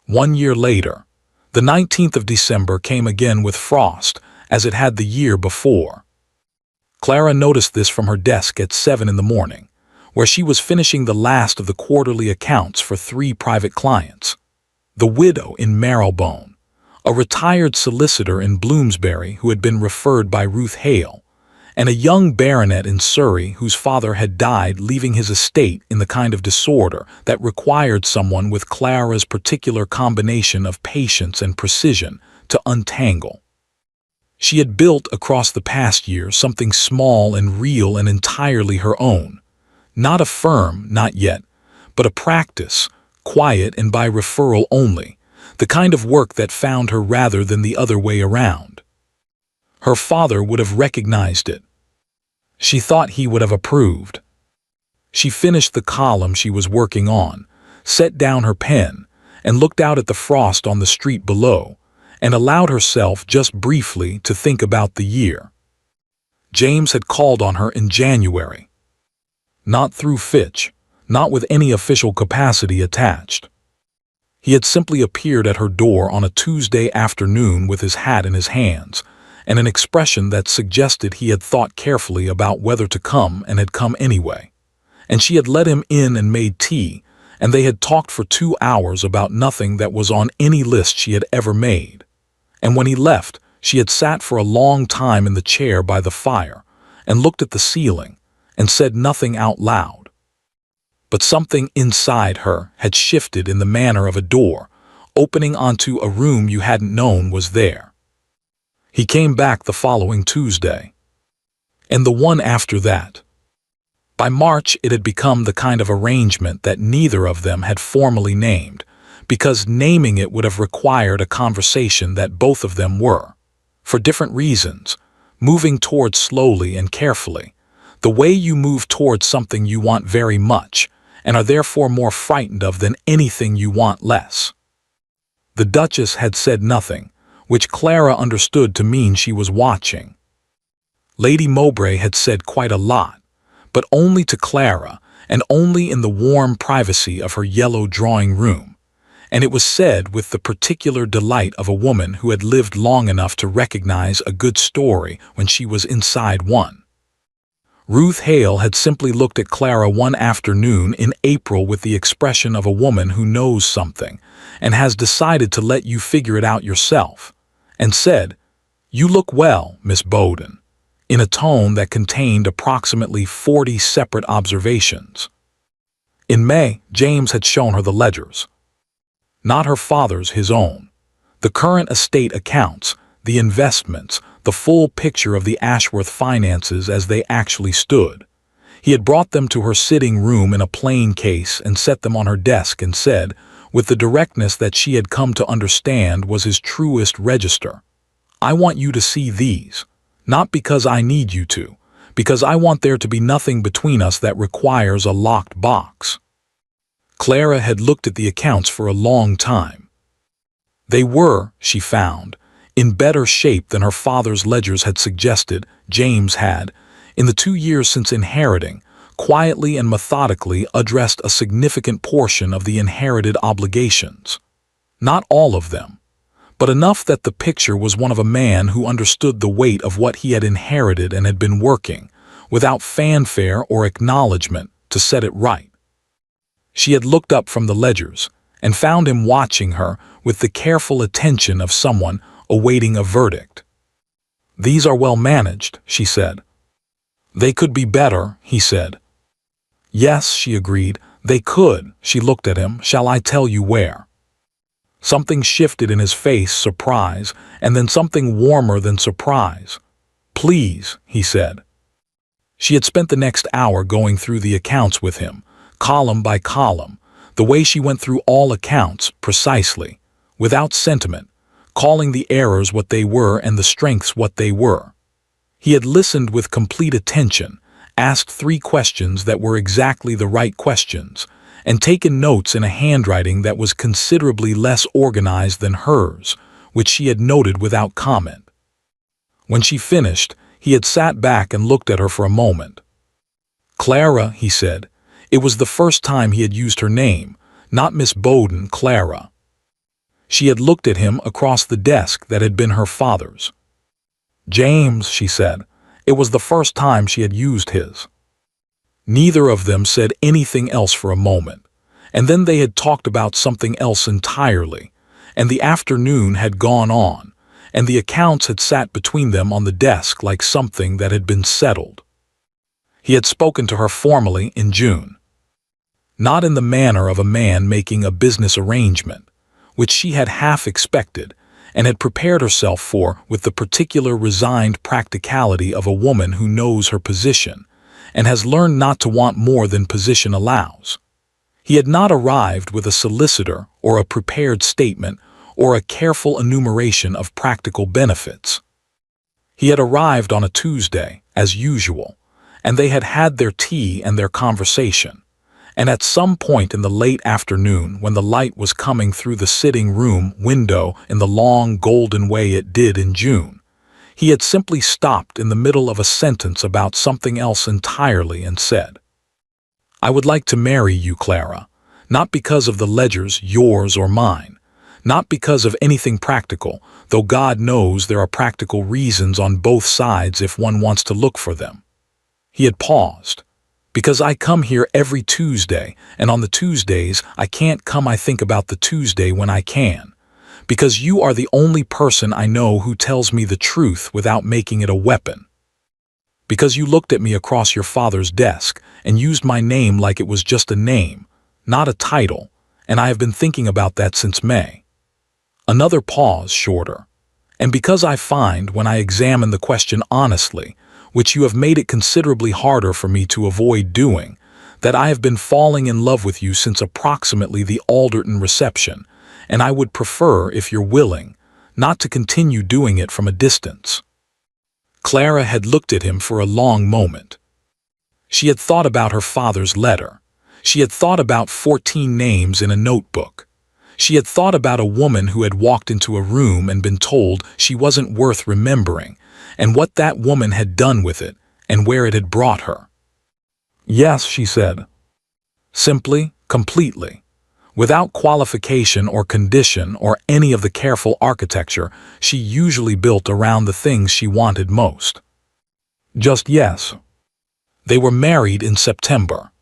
1 year later, the 19th of December came again with frost, as it had the year before. Clara noticed this from her desk at 7 in the morning, where she was finishing the last of the quarterly accounts for 3 private clients. The widow in Marylebone, a retired solicitor in Bloomsbury who had been referred by Ruth Hale, and a young baronet in Surrey whose father had died, leaving his estate in the kind of disorder that required someone with Clara's particular combination of patience and precision to untangle. She had built across the past year something small and real and entirely her own, not a firm, not yet, but a practice, quiet and by referral only, the kind of work that found her rather than the other way around. Her father would have recognized it. She thought he would have approved. She finished the column she was working on, set down her pen, and looked out at the frost on the street below, and allowed herself just briefly to think about the year. James had called on her in January. Not through Fitch, not with any official capacity attached. He had simply appeared at her door on a Tuesday afternoon with his hat in his hands, and an expression that suggested he had thought carefully about whether to come and had come anyway. And she had let him in and made tea, and they had talked for 2 hours about nothing that was on any list she had ever made. And when he left, she had sat for a long time in the chair by the fire, and looked at the ceiling, and said nothing out loud. But something inside her had shifted in the manner of a door, opening onto a room you hadn't known was there. He came back the following Tuesday. And the one after that. By March, it had become the kind of arrangement that neither of them had formally named, because naming it would have required a conversation that both of them were, for different reasons, moving towards slowly and carefully, the way you move towards something you want very much, and are therefore more frightened of than anything you want less. The Duchess had said nothing, which Clara understood to mean she was watching. Lady Mowbray had said quite a lot, but only to Clara, and only in the warm privacy of her yellow drawing room, and it was said with the particular delight of a woman who had lived long enough to recognize a good story when she was inside one. Ruth Hale had simply looked at Clara one afternoon in April with the expression of a woman who knows something and has decided to let you figure it out yourself, and said, "You look well, Miss Bowden," in a tone that contained approximately 40 separate observations. In May, James had shown her the ledgers. Not her father's, his own. The current estate accounts, the investments, the full picture of the Ashworth finances as they actually stood. He had brought them to her sitting room in a plain case and set them on her desk and said, with the directness that she had come to understand was his truest register, "I want you to see these. Not because I need you to, because I want there to be nothing between us that requires a locked box." Clara had looked at the accounts for a long time. They were, she found, in better shape than her father's ledgers had suggested. James had, in the 2 years since inheriting, quietly and methodically addressed a significant portion of the inherited obligations. Not all of them, but enough that the picture was one of a man who understood the weight of what he had inherited and had been working, without fanfare or acknowledgement, to set it right. She had looked up from the ledgers and found him watching her with the careful attention of someone awaiting a verdict. "These are well managed," she said. "They could be better," he said. "Yes," she agreed, "they could." She looked at him. "Shall I tell you where?" Something shifted in his face, surprise, and then something warmer than surprise. "Please," he said. She had spent the next hour going through the accounts with him, column by column, the way she went through all accounts, precisely, without sentiment, calling the errors what they were and the strengths what they were. He had listened with complete attention, asked 3 questions that were exactly the right questions, and taken notes in a handwriting that was considerably less organized than hers, which she had noted without comment. When she finished, he had sat back and looked at her for a moment. "Clara," he said. It was the first time he had used her name, not Miss Bowden, Clara. She had looked at him across the desk that had been her father's. "James," she said. It was the first time she had used his. Neither of them said anything else for a moment, and then they had talked about something else entirely, and the afternoon had gone on, and the accounts had sat between them on the desk like something that had been settled. He had spoken to her formally in June. Not in the manner of a man making a business arrangement, which she had half expected and had prepared herself for with the particular resigned practicality of a woman who knows her position and has learned not to want more than position allows. He had not arrived with a solicitor or a prepared statement or a careful enumeration of practical benefits. He had arrived on a Tuesday, as usual, and they had had their tea and their conversation, and at some point in the late afternoon when the light was coming through the sitting room window in the long golden way it did in June, he had simply stopped in the middle of a sentence about something else entirely and said, "I would like to marry you, Clara, not because of the ledgers, yours or mine, not because of anything practical, though God knows there are practical reasons on both sides if one wants to look for them." He had paused. "Because I come here every Tuesday, and on the Tuesdays I can't come. I think about the Tuesday when I can. Because you are the only person I know who tells me the truth without making it a weapon." Because you looked at me across your father's desk and used my name like it was just a name, not a title, and I have been thinking about that since May. Another pause, shorter. And because I find, when I examine the question honestly, which you have made it considerably harder for me to avoid doing, that I have been falling in love with you since approximately the Alderton reception, and I would prefer, if you're willing, not to continue doing it from a distance. Clara had looked at him for a long moment. She had thought about her father's letter. She had thought about 14 names in a notebook. She had thought about a woman who had walked into a room and been told she wasn't worth remembering, and what that woman had done with it, and where it had brought her. Yes, she said. Simply, completely. Without qualification or condition or any of the careful architecture she usually built around the things she wanted most. Just yes. They were married in September.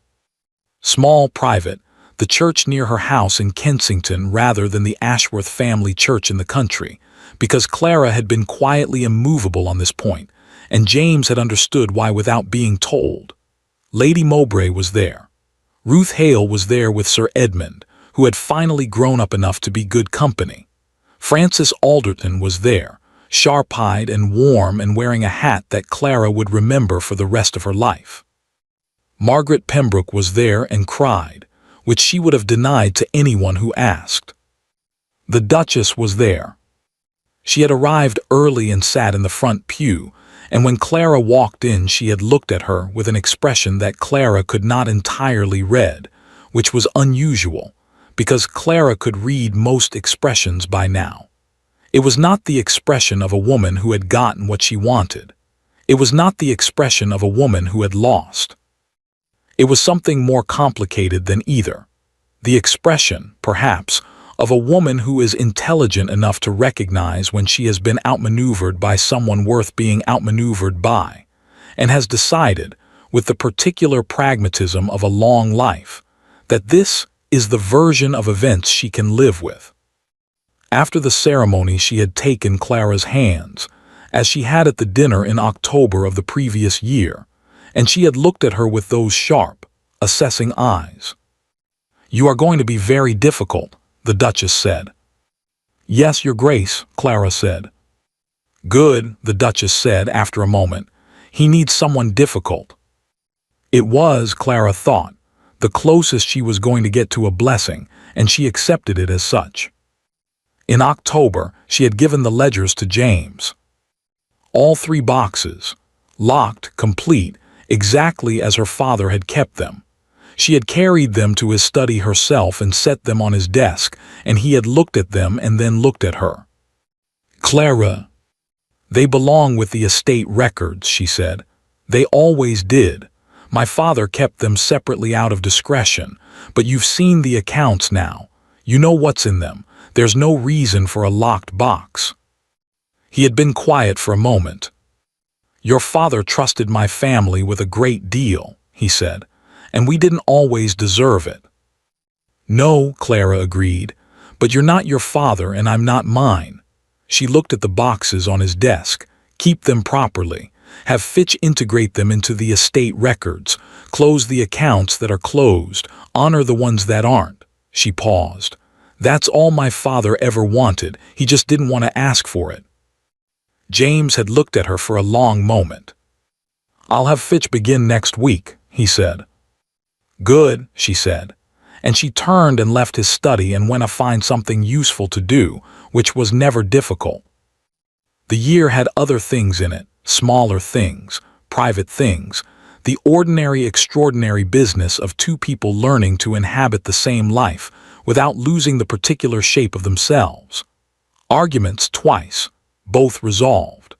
Small, private, the church near her house in Kensington rather than the Ashworth family church in the country, because Clara had been quietly immovable on this point, and James had understood why without being told. Lady Mowbray was there. Ruth Hale was there with Sir Edmund, who had finally grown up enough to be good company. Francis Alderton was there, sharp-eyed and warm and wearing a hat that Clara would remember for the rest of her life. Margaret Pembroke was there and cried, which she would have denied to anyone who asked. The Duchess was there. She had arrived early and sat in the front pew, and when Clara walked in she had looked at her with an expression that Clara could not entirely read, which was unusual, because Clara could read most expressions by now. It was not the expression of a woman who had gotten what she wanted. It was not the expression of a woman who had lost. It was something more complicated than either. The expression, perhaps, of a woman who is intelligent enough to recognize when she has been outmaneuvered by someone worth being outmaneuvered by, and has decided, with the particular pragmatism of a long life, that this is the version of events she can live with. After the ceremony she had taken Clara's hands, as she had at the dinner in October of the previous year, and she had looked at her with those sharp, assessing eyes. "You are going to be very difficult," the Duchess said. "Yes, Your Grace," Clara said. "Good," the Duchess said after a moment. "He needs someone difficult." It was, Clara thought, the closest she was going to get to a blessing, and she accepted it as such. In October, she had given the ledgers to James. All 3 boxes, locked, complete, exactly as her father had kept them. She had carried them to his study herself and set them on his desk, and he had looked at them and then looked at her. "Clara, they belong with the estate records," she said. "They always did. My father kept them separately out of discretion, but you've seen the accounts now. You know what's in them. There's no reason for a locked box." He had been quiet for a moment. "Your father trusted my family with a great deal," he said, "and we didn't always deserve it." "No," Clara agreed, "but you're not your father and I'm not mine." She looked at the boxes on his desk. "Keep them properly. Have Fitch integrate them into the estate records. Close the accounts that are closed. Honor the ones that aren't." She paused. "That's all my father ever wanted. He just didn't want to ask for it." James had looked at her for a long moment. "I'll have Fitch begin next week," he said. "Good," she said, and she turned and left his study and went to find something useful to do, which was never difficult. The year had other things in it, smaller things, private things, the ordinary extraordinary business of 2 people learning to inhabit the same life without losing the particular shape of themselves. Arguments twice, both resolved.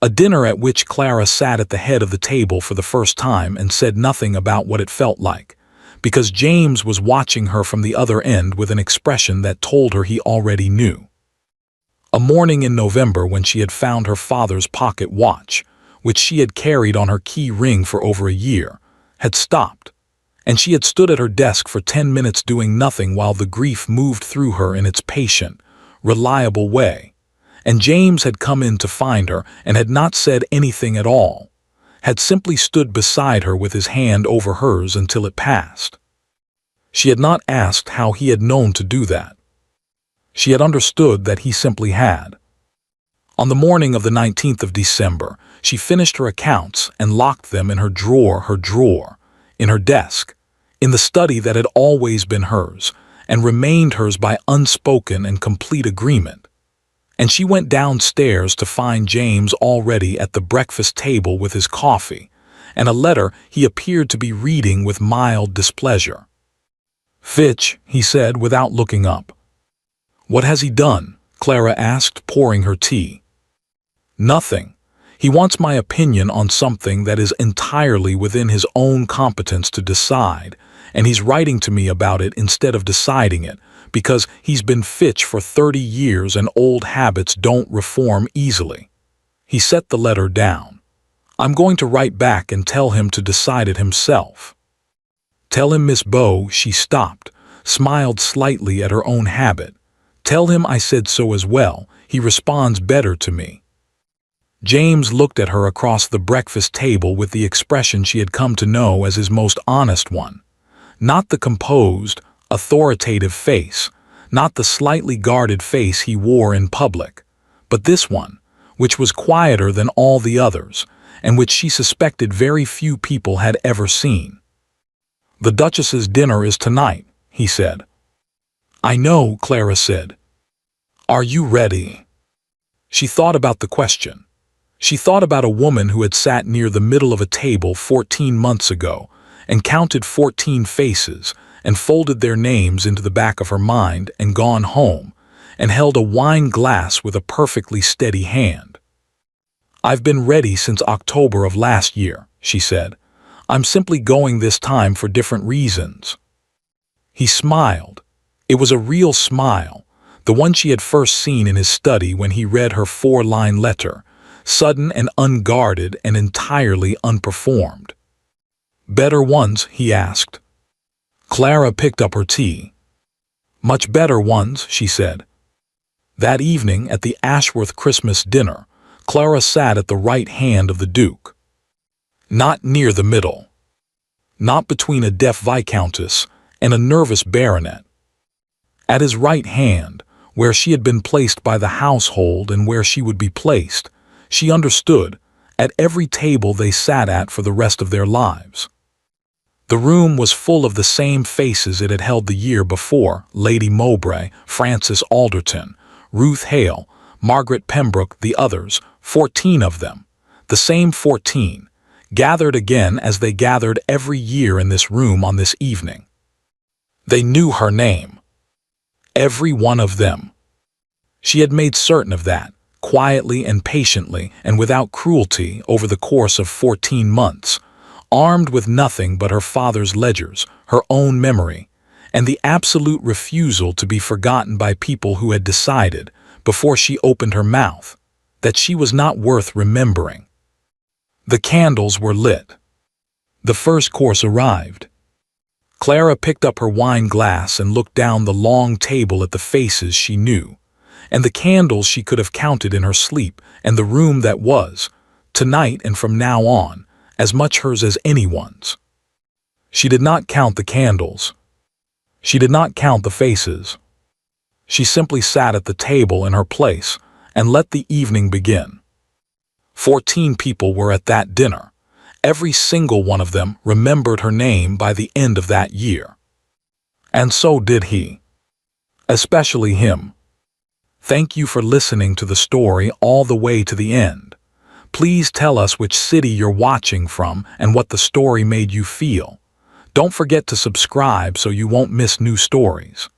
A dinner at which Clara sat at the head of the table for the first time and said nothing about what it felt like, because James was watching her from the other end with an expression that told her he already knew. A morning in November when she had found her father's pocket watch, which she had carried on her key ring for over a year, had stopped, and she had stood at her desk for 10 minutes doing nothing while the grief moved through her in its patient, reliable way. And James had come in to find her and had not said anything at all, had simply stood beside her with his hand over hers until it passed. She had not asked how he had known to do that. She had understood that he simply had. On the morning of the 19th of December, she finished her accounts and locked them in her drawer, in her desk, in the study that had always been hers, and remained hers by unspoken and complete agreement. And she went downstairs to find James already at the breakfast table with his coffee, and a letter he appeared to be reading with mild displeasure. "Fitch," he said without looking up. "What has he done?" Clara asked, pouring her tea. "Nothing. He wants my opinion on something that is entirely within his own competence to decide, and he's writing to me about it instead of deciding it, because he's been Fitch for 30 years and old habits don't reform easily." He set the letter down. "I'm going to write back and tell him to decide it himself." "Tell him, Miss Bow," she stopped, smiled slightly at her own habit. "Tell him I said so as well. He responds better to me." James looked at her across the breakfast table with the expression she had come to know as his most honest one. Not the composed, authoritative face, not the slightly guarded face he wore in public, but this one, which was quieter than all the others, and which she suspected very few people had ever seen. "The Duchess's dinner is tonight," he said. "I know," Clara said. "Are you ready?" She thought about the question. She thought about a woman who had sat near the middle of a table 14 months ago and counted 14 faces and folded their names into the back of her mind and gone home and held a wine glass with a perfectly steady hand. "I've been ready since October of last year," she said. "I'm simply going this time for different reasons." He smiled. It was a real smile, the one she had first seen in his study when he read her 4-line letter, sudden and unguarded and entirely unperformed. "Better ones?" he asked. Clara picked up her tea. "Much better ones," she said. That evening at the Ashworth Christmas dinner, Clara sat at the right hand of the Duke. Not near the middle. Not between a deaf viscountess and a nervous baronet. At his right hand, where she had been placed by the household and where she would be placed, she understood, at every table they sat at for the rest of their lives. The room was full of the same faces it had held the year before: Lady Mowbray, Frances Alderton, Ruth Hale, Margaret Pembroke, the others, 14 of them, the same 14, gathered again as they gathered every year in this room on this evening. They knew her name. Every one of them. She had made certain of that, quietly and patiently and without cruelty over the course of 14 months, armed with nothing but her father's ledgers, her own memory, and the absolute refusal to be forgotten by people who had decided, before she opened her mouth, that she was not worth remembering. The candles were lit. The first course arrived. Clara picked up her wine glass and looked down the long table at the faces she knew, and the candles she could have counted in her sleep, and the room that was, tonight and from now on, as much hers as anyone's. She did not count the candles. She did not count the faces. She simply sat at the table in her place and let the evening begin. 14 people were at that dinner. Every single one of them remembered her name by the end of that year. And so did he. Especially him. Thank you for listening to the story all the way to the end. Please tell us which city you're watching from and what the story made you feel. Don't forget to subscribe so you won't miss new stories.